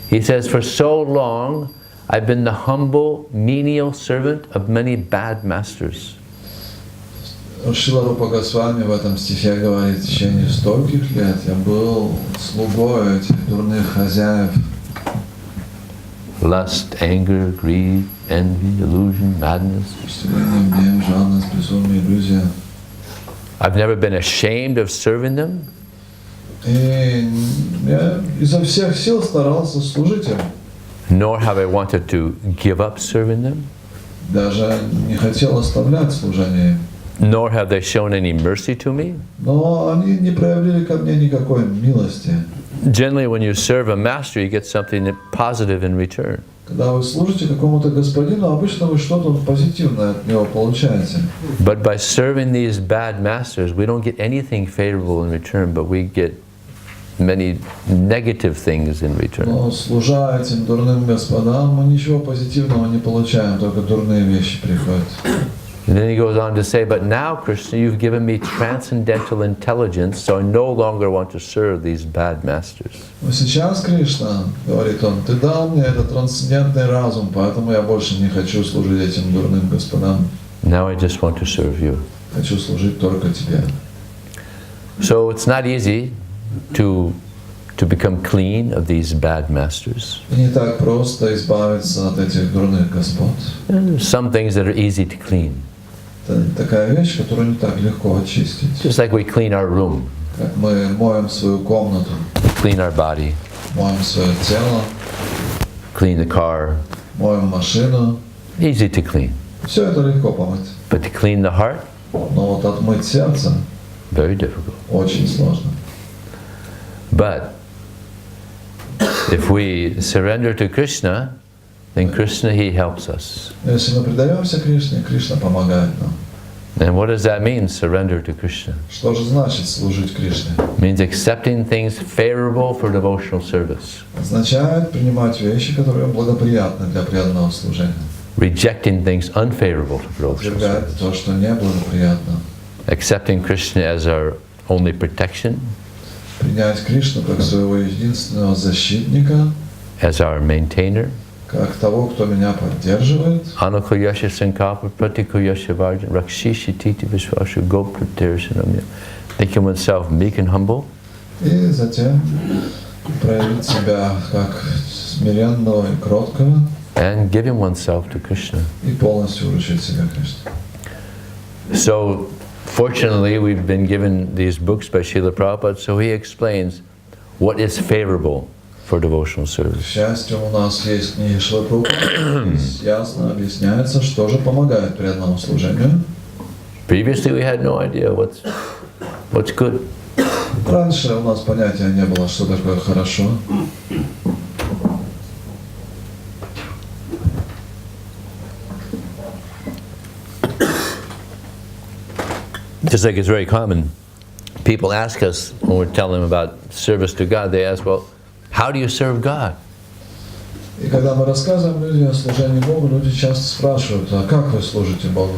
He says, for so long I've been the humble, menial servant of many bad masters. Шрила Рупа Госвами в этом стихе говорит, в течение стольких лет я был слугой этих дурных хозяев. Lust, anger, greed, envy, illusion, madness. Вожделение, гнев, жадность, безумие, иллюзия. I've never been ashamed of serving them. И я изо всех сил старался служить им. Nor have I wanted to give up serving them. Даже не хотел оставлять служение им. Nor have they shown any mercy to me. Но они не проявили ко мне никакой милости. Generally, when you serve a master, you get something positive in return. Когда вы служите какому-то господину, обычно вы что-то позитивное от него получаете. But by serving these bad masters, we don't get anything favorable in return, but we get many negative things in return. Но служа этим дурным господам, мы ничего позитивного не получаем, только дурные вещи приходят. And then he goes on to say, but now, Krishna, you've given me transcendental intelligence, so I no longer want to serve these bad masters. Но сейчас, Кришна, говорит он, ты дал мне этот трансцендентный разум, поэтому я больше не хочу служить этим дурным господам. Now I just want to serve you. Хочу служить только тебе. So it's not easy to become clean of these bad masters. И не так просто избавиться от этих дурных господ. There's some things that are easy to clean. Это такая вещь, которую не так легко очистить. Just like we clean our room, Как мы моем свою комнату, clean our body, моем свое тело, clean the car. моем машину. Easy to clean. Все это легко помыть. But to clean the heart, Но вот отмыть сердце very difficult. очень сложно. But if we surrender to Krishna, then Krishna, he helps us. Если мы предаемся Кришне, Кришна помогает нам. And what does that mean, surrender to Krishna? Что же значит служить Кришне? It means accepting things favorable for devotional service. Означает принимать вещи, которые благоприятны для преданного служения. Rejecting things unfavorable for devotional Отвергать service. то, что неблагоприятно. Accepting Krishna as our only protection, Принять Кришну как своего единственного защитника, as our maintainer. как того, кто меня поддерживает. Anukuyasha Sankapa Pratikuyasha Varjan Rakshishi Titi Vishwashu Gopratirsanamya. Thinking oneself meek and humble. И затем проявить себя как смиренного и кроткого. And giving oneself to Krishna. И полностью вручить себя Кришне. So, fortunately, we've been given these books by Srila Prabhupada, so he explains what is favorable for devotional К service. счастью, у нас есть книги Шрилы Прабхупады. Здесь ясно объясняется, что же помогает преданному служению. Previously, we had no idea what's good. Раньше у нас понятия не было, что такое хорошо. Just like it's very common, people ask us when we're telling them about service to God, they ask, well, how do you serve God? И когда мы рассказываем людям о служении Богу, люди часто спрашивают, а как вы служите Богу?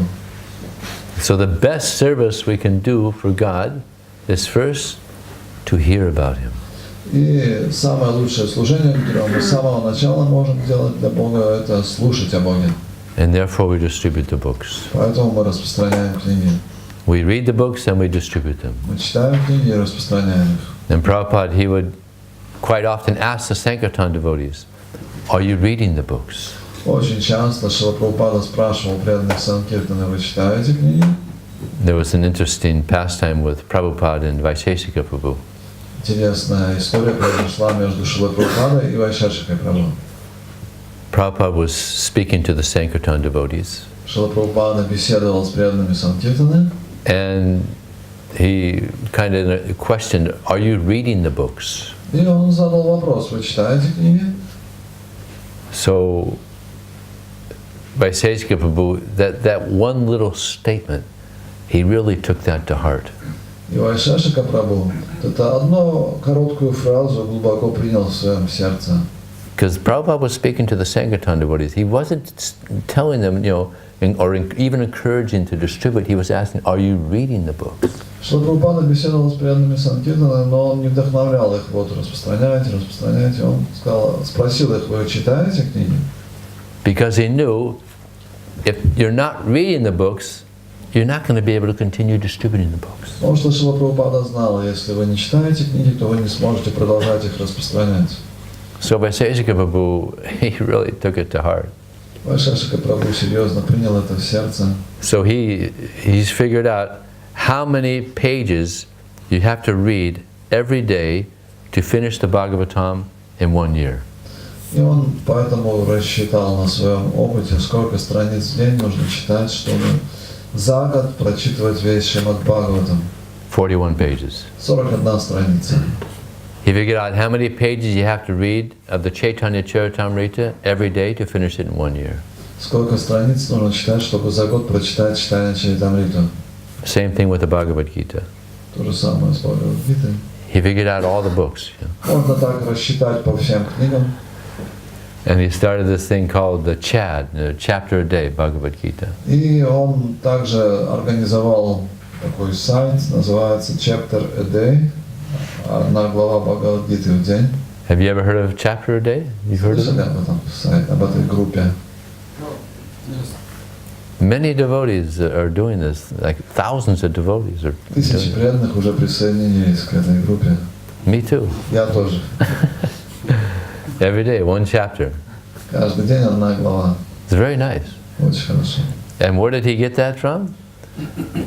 So the best service we can do for God is first to hear about Him. И самое лучшее служение, которое мы с самого начала можем делать для Бога, это слушать о Боге. And therefore we distribute the books. Поэтому мы распространяем книги. We read the books and we distribute them. Мы читаем книги и распространяем их. And Prabhupada, he would quite often ask the Sankirtan devotees, are you reading the books? Очень часто Шрила Прабхупада спрашивал преданных Санкиртаны, вы читаете книги? There was an interesting pastime with Prabhupada and Vaisheshika Prabhu. Интересная история произошла между Шрилой Прабхупадой и Вайшешикой Прабху. Prabhupada was speaking to the Sankirtan devotees. Шрила Прабхупада беседовал с преданными Санкиртаны. And he kind of questioned, are you reading the books? И он задал вопрос, вы читаете книги? So, Vaisheshika Prabhu, that one little statement, he really took that to heart. И Вайшешика Прабху это одну короткую фразу глубоко принял в своем сердце. Because Prabhupada was speaking to the Sankirtan devotees. He wasn't telling them, or even encouraging to distribute. He was asking, are you reading the books? Шрила Прабхупада беседовал с преданными Санкиртанами, но он не вдохновлял их, вот распространяйте. Он спросил их, вы читаете книги? Because he knew, if you're not reading the books, you're not going to be able to continue distributing the books. Потому что Шрила Прабхупада знал, если вы не читаете книги, то вы не сможете продолжать их распространять. So Vaisheshika Prabhu, he really took it to heart. Вайшешика Прабху серьезно принял это в сердце. So he's figured out how many pages you have to read every day to finish the Bhagavatam in 1 year. И он поэтому рассчитал на своем опыте, сколько страниц в день нужно читать, чтобы за год прочитывать весь Шримад Бхагаватам. 41 pages. 41 страница. He figured out how many pages you have to read of the Chaitanya Charitamrita every day to finish it in 1 year. Сколько страниц нужно читать, чтобы за год прочитать Чайтанья Чаритамриту. Same thing with the Bhagavad Gita. То же самое с Бхагавад-гитой. He figured out all the books. Можно так рассчитать по всем книгам. And he started this thing called the CHAD, the Chapter a Day Bhagavad Gita. И он также организовал такой сайт, называется Chapter a Day, одна глава Бхагавад-гиты в день. Have you ever heard of Chapter a Day? You've heard of Слышали it? об этом сайт, об этой группе? Many devotees are doing this, like thousands of devotees are Тысячи doing it. преданных уже присоединились к этой группе. Me too. Я тоже. Every day, one chapter. Каждый день одна глава. It's very nice. Очень хорошо. And where did he get that from?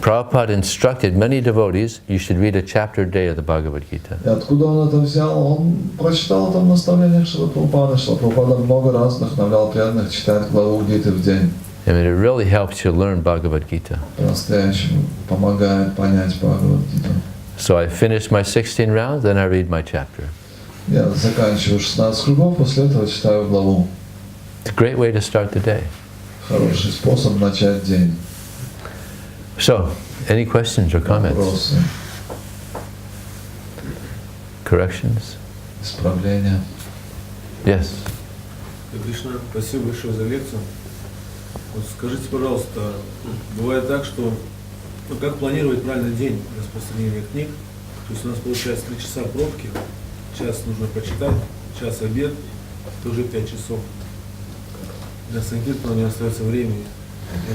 Prabhupada instructed many devotees, you should read a chapter a day of the Bhagavad Gita. И откуда он это взял? Он прочитал это в наставлениях Шрилы Прабхупады. Шрила Прабхупада много раз вдохновлял преданных читать главу Гиты в день. I mean, it really helps you learn Bhagavad Gita. По-настоящему помогает понять Бхагавад-гиту. So I finish my 16 rounds, then I read my chapter. Я заканчиваю 16 кругов, после этого читаю главу. It's a great way to start the day. Хороший способ начать день. So, any questions or comments? Вопросы, Corrections? исправления. Yes. Кришна, спасибо большое за лекцию. Вот скажите, пожалуйста, бывает так, что как планировать правильный день распространения книг? То есть у нас получается 3 часа пробки, час нужно почитать, час обед, это уже 5 часов. Для санкиртана не остается времени.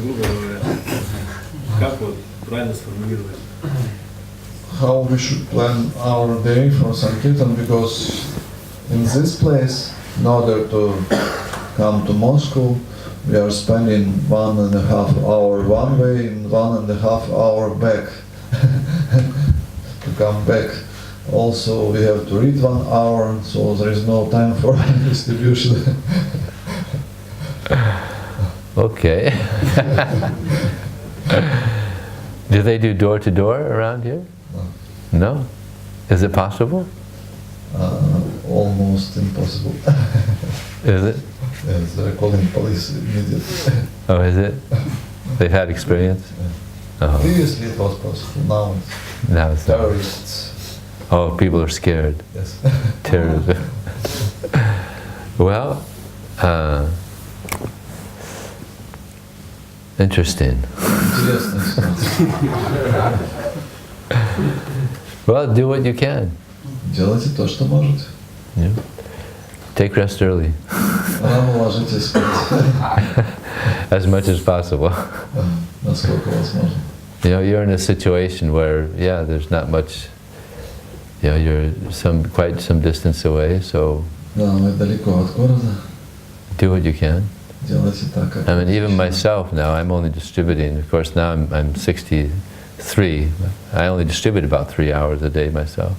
Грубо говоря, как вот правильно сформулировать? How we should plan our day for Sankirtan, because in this place, in order to come to Moscow, we are spending 1.5 hour one way and 1.5 hour back to come back. Also, we have to read 1 hour, so there is no time for distribution. Okay. Do they do door to door around here? No? Is it possible? Almost impossible. Is it? Yes, they're calling police immediately. Oh, is it? They've had experience? Oh, Previously it was possible, now now it's it's not. terrorists. Oh, people are scared. Yes. Terrorism. Well, interesting. Интересная ситуация. Well, do what you can. Делайте то, что можете. Yeah. Take rest early, Рано ложитесь спать, as much as possible. насколько возможно. You know, you're in a situation where, yeah, there's not much. You know, you're quite some distance away, so Да, вы далеко от города. do what you can. Делайте так, как I mean, even myself now, I'm only distributing. Of course, now I'm 63. I only distribute about 3 hours a day myself.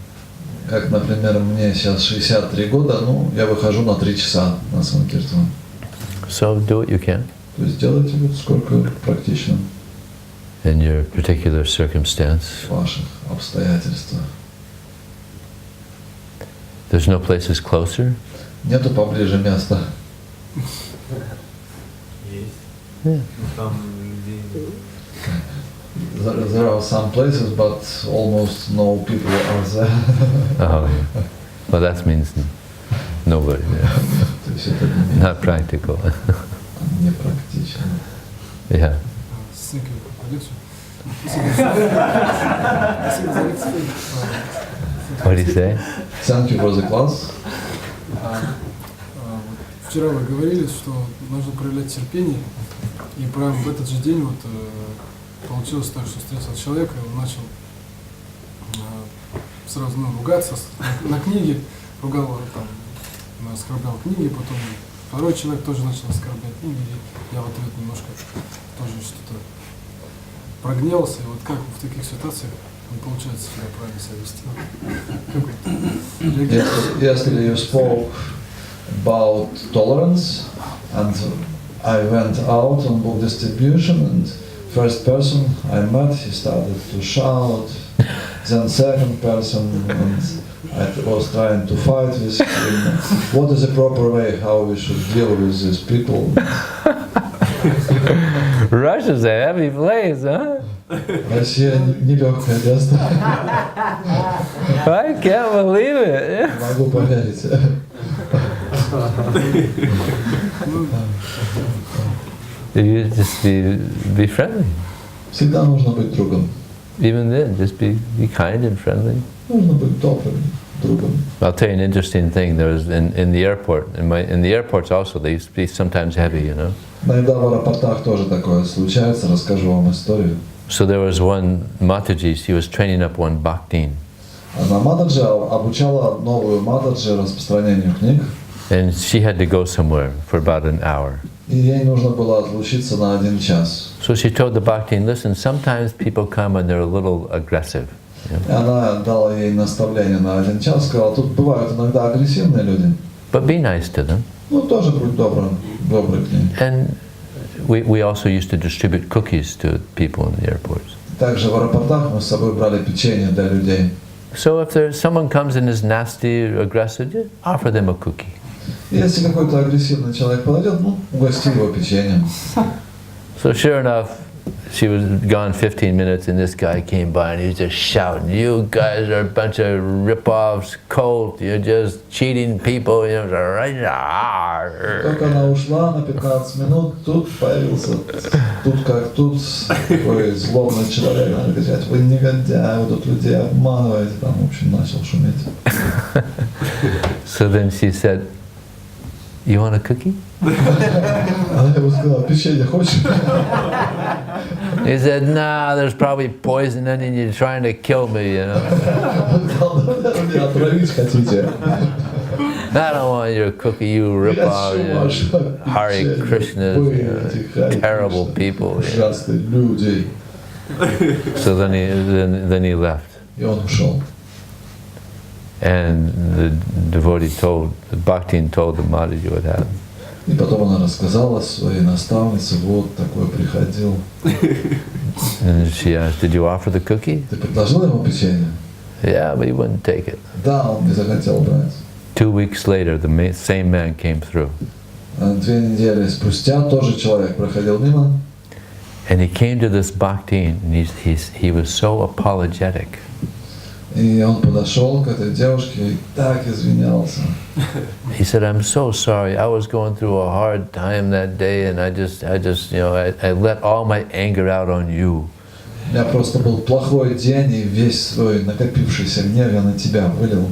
Как, например, мне сейчас 63 года, ну, я выхожу на 3 часа на Санкиртан. So do what you can То есть делайте вот сколько практично in your particular circumstance. в ваших обстоятельствах. There's no places closer. Нету поближе места. Есть. Yeah. Ну, там людей. There are some places, but almost no people are there. Oh, yeah. Well, that means nobody. Yeah. То есть это не Not practical. непрактично. Yeah. Спасибо за лекцию. Спасибо за лекцию. What do you say? Thank you for the class. Вчера вы говорили, что нужно проявлять терпение, и прямо в этот же день вот получилось так, что встретил человека, и он начал сразу ругаться на книге, ругал там, оскорблял книги, потом второй человек тоже начал оскорблять книги, и я в ответ немножко тоже что-то прогневался, и вот как в таких ситуациях не получается себя правильно себя вести. Yesterday you spoke about tolerance, and I went out on book distribution, and first person I met, he started to shout, then second person, and I was trying to fight with him. What is the proper way, how we should deal with these people? Russia's a heavy place, huh? Россия нелегкое место, I can't believe it. не могу поверить. You just be friendly. Всегда нужно быть другом. Even then, just be kind and friendly. Нужно быть добрым другом. I'll tell you an interesting thing. There was in the airport, in the airports also, they used to be sometimes heavy, you know. Иногда в аэропортах тоже такое случается, расскажу вам историю. So there was one Mataji, she was training up one Bhaktin. Она Матаджи обучала новую Матаджи распространению книг, And she had to go somewhere for about an hour. и ей нужно было отлучиться на 1 час. So she told the Bhaktin, listen, sometimes people come and they're a little aggressive. You know? И она дала ей наставление на 1 час, сказала, тут бывают иногда агрессивные люди, But be nice to them. ну тоже будь добрый к ним. And we also used to distribute cookies to people in the airports. Также в аэропортах мы с собой брали печенье для людей. So if someone comes and is nasty or aggressive, just offer them a cookie. Если какой-то агрессивный человек подойдет, ну, угости его печеньем. So sure enough, she was gone 15 minutes, and this guy came by, and he was just shouting, "You guys are a bunch of rip-offs, cult, you're just cheating people." You know, Только она ушла на 15 минут, тут появился такой злобный человек, надо кричать: "Вы негодяи, вы тут людей обманываете", там, в общем, начал шуметь. So then she said, "You want a cookie?" Она ему сказала: "Печенье хочешь?" He said, "Nah, there's probably poison in it, you're trying to kill me, you know." Он сказал: "Да, меня отравить хотите?" I don't want your cookie, you rip-off, you know, Hare Krishnas, you know, terrible people. You know. So then he left. И он ушел. And the devotee told, the Bhaktin told the Mataji what happened. И потом она рассказала своей наставнице: "Вот такой приходил". And she asked, "Did you offer the cookie?" Ты предложил ему печенье? Yeah, but he wouldn't take it. Да, он не захотел брать. 2 weeks later, the same man came through. 2 недели спустя тоже человек проходил мимо. And he came to this Bhaktin, and he was so apologetic. И он подошел к этой девушке и так извинялся. He said, "I'm so sorry. I was going through a hard time that day, and I just, you know, I let all my anger out on you." У меня просто был плохой день, и весь свой накопившийся гнев я на тебя вылил.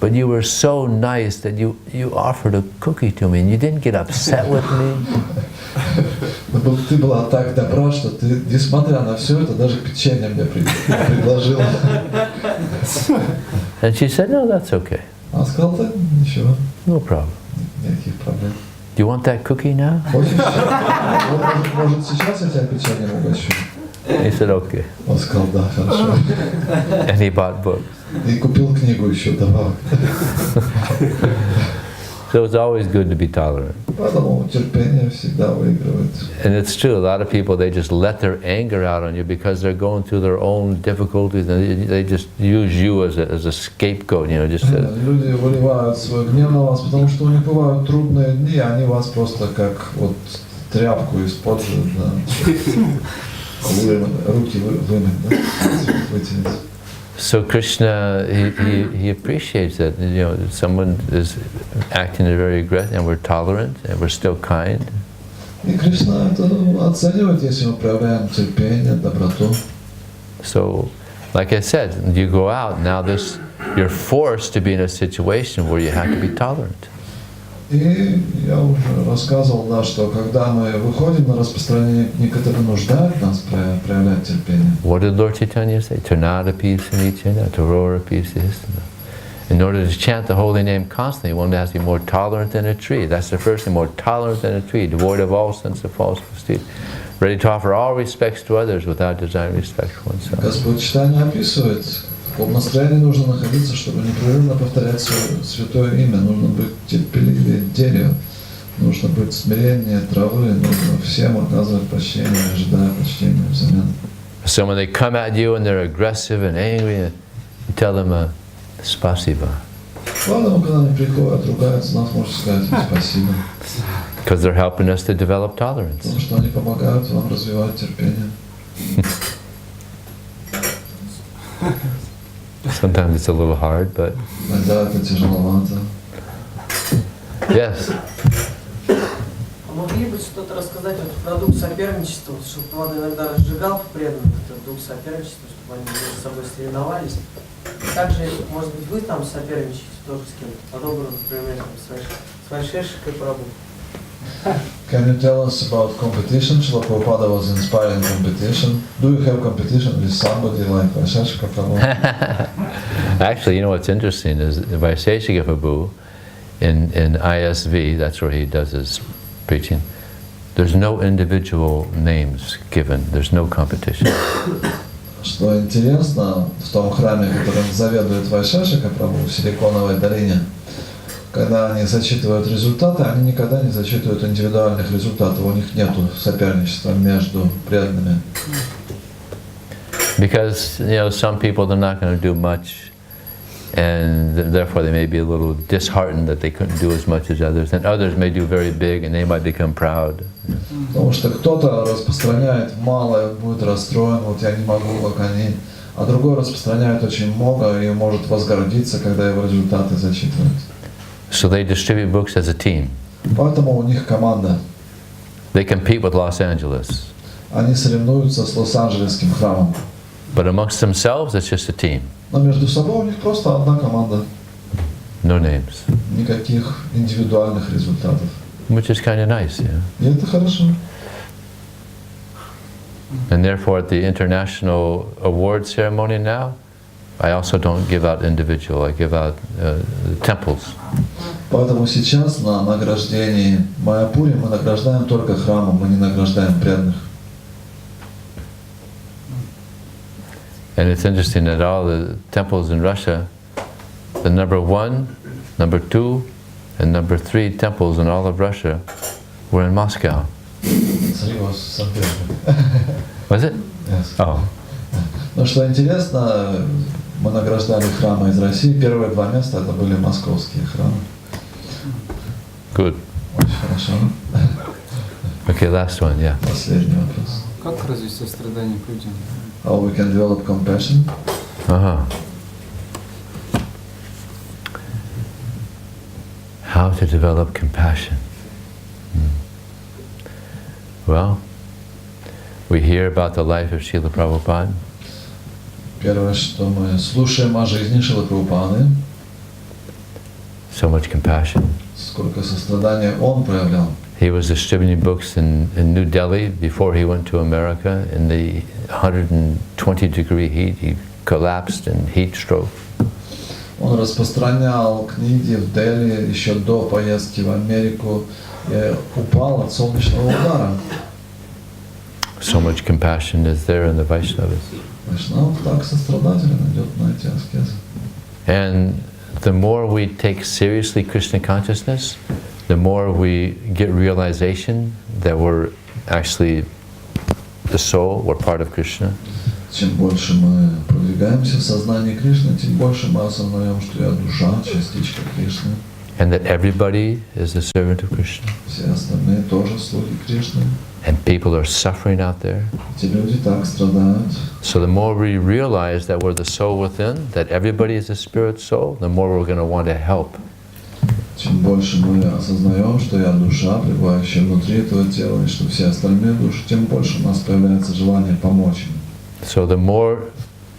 But you were so nice that you offered a cookie to me, and you didn't get upset with me. Но ты была так добра, что ты, несмотря на все это, даже печенье мне предложила. And she said, "No, that's okay. Она сказала: "Да, ничего, No problem. никаких проблем. Do you want that cookie now?" Хочешь? Может, сейчас я тебя печеньем угощу?" He said, "Okay." Он сказал: "Да, хорошо." And he bought books. И купил книгу еще добавок. So it's always good to be tolerant. Поэтому терпение всегда выигрывает. And it's true, a lot of people, they just let their anger out on you because they're going through their own difficulties, and they just use you as a scapegoat, you know, just Люди выливают свой гнев на вас, потому что у них бывают трудные дни, они вас просто как вот тряпку из-под руки вымыть, да? Вытянуть. So Krishna, he appreciates that, you know, someone is acting very aggressive, and we're tolerant, and we're still kind. И Кришна это оценивает, если мы проявляем терпение, доброту. So, like I said, you go out, now you're forced to be in a situation where you have to be tolerant. И я уже рассказывал, да, что когда мы выходим на распространение книг, это вынуждает нас проявлять терпение. What did Lord Chaitanya say? Tanadapi sanichana, tarorapi sihistana. In order to chant the holy name constantly, one has to be more tolerant than a tree. That's the first thing, more tolerant than a tree, devoid of all sense of false prestige, ready to offer all respects to others without desiring respect for oneself. Господь Читания описывает, в каком настроении нужно находиться, чтобы непрерывно повторять святое имя. Нужно быть терпеливее дерева, нужно быть смирение травы, нужно всем оказывать почтение, ожидая почтения взамен. So when they come at you and they're aggressive and angry, you tell them, "Spasiba." Поэтому, когда они приходят, ругаются, нас можно сказать спасибо. Because they're helping us to develop tolerance. Потому что они помогают вам развивать терпение. Sometimes it's a little hard, but Иногда это тяжеловато. yes. Могли бы что-то рассказать про дух соперничества, чтобы он иногда разжигал в преданных этот дух соперничества, чтобы они между собой соревновались. Также, может быть, вы там соперничаете тоже с кем-то подобным, например, с Вайшешикой Прабху. Can you tell us about competition? Srila Prabhupada was inspiring competition. Do you have competition with somebody like Vaisheshika Prabhu? Actually, you know what's interesting is Vaisheshika Prabhu in ISV, that's where he does his preaching, there's no individual names given, there's no competition. Что интересно, в том храме, которым заведует Вайшешика Прабху в Силиконовой долине, когда они зачитывают результаты, они никогда не зачитывают индивидуальных результатов, у них нету соперничества между преданными. Because, you know, some people, they're not going to do much and therefore they may be a little disheartened that they couldn't do as much as others, and others may do very big and they might become proud. Потому что кто-то распространяет мало, и будет расстроен, вот я не могу, как они, а другой распространяет очень много и может возгордиться, когда его результаты зачитывают. So they distribute books as a team. Поэтому у них команда. They compete with Los Angeles. Они соревнуются с Лос-Анджелесским храмом. But amongst themselves, it's just a team. Но между собой у них просто одна команда. No names. Никаких индивидуальных результатов. Which is kind of nice, yeah. И это хорошо. And therefore, at the international award ceremony now, I also don't give out individual. I give out temples. Поэтому сейчас на награждении Майяпури мы награждаем только храмом, мы не награждаем преданных. And it's interesting that all the temples in Russia, the number 1, number 2, and number 3 temples in all of Russia were in Moscow. Was it? Yes. Oh. Но что интересно, мы награждали храмы из России. Первые 2 места это были московские храмы. Good. Очень хорошо. Okay, last one, yeah. Последний вопрос. Как развить сострадание к людям? How we can develop compassion? How to develop compassion? Well, we hear about the life of Srila Prabhupada. Первое, что мы слушаем о жизни Шрилы Прабхупады. So much compassion. Сколько сострадания он проявлял. He was distributing books in New Delhi before he went to America. In the 120-degree heat, he collapsed in heat stroke. Он распространял книги в Дели еще до поездки в Америку и упал от солнечного удара. So much compassion is there in the Vaishnavas. Вайшнав так сострадателен идет на эти аскезы. And the more we take seriously Krishna consciousness, the more we get realization that we're actually the soul, we're part of Krishna. Чем больше мы продвигаемся в сознании Кришны, тем больше мы осознаем, что я душа, частичка Кришны. And that everybody is the servant of Krishna. Все остальные тоже слуги Кришны. And people are suffering out there. Эти люди так страдают. So the more we realize that we're the soul within, that everybody is a spirit soul, the more we're going to want to help. Чем больше мы осознаем, что я душа, пребывающая внутри этого тела, и что все остальные души, тем больше у нас появляется желание помочь им. So the more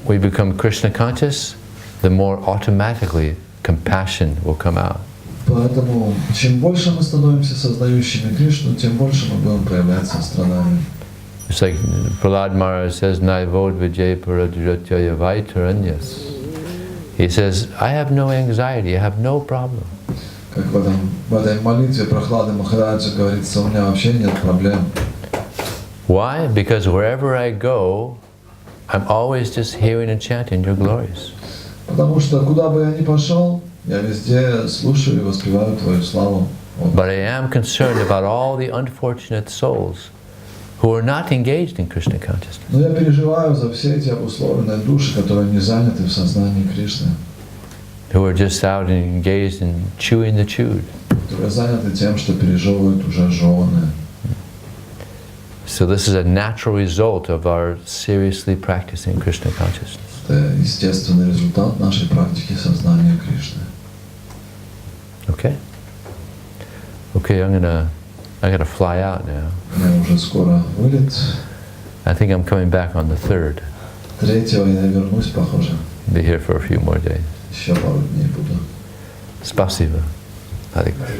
we become Krishna conscious, the more automatically compassion will come out. Поэтому, чем больше мы становимся сознающими Кришну, тем больше мы будем проявлять сострадание. It's like Prahlad Maharaj says, Naivod Vijay Paradhiratyaya Vaitaranyas. He says, I have no anxiety, I have no problem. Как в этой молитве Прахлады Махараджа говорится, у меня вообще нет проблем. Why? Because wherever I go, I'm always just hearing and chanting your glories. Потому что куда бы я ни пошел, я везде слушаю и воспеваю Твою славу. But I am concerned about all the unfortunate souls who are not engaged in Krishna consciousness. Но я переживаю за все эти обусловленные души, которые не заняты в сознании Кришны. Who are just out and engaged in chewing the chewed. Которые заняты тем, что пережевывают уже жеванное. So this is a natural result of our seriously practicing Krishna consciousness. Это естественный результат нашей практики сознания Кришны. Okay? Okay, I gotta fly out now. У меня уже скоро вылет. I think I'm coming back on the 3rd. 3-го я вернусь, похоже. Be here for a few more days. Еще пару дней буду. Spasiba. Hare Krishna.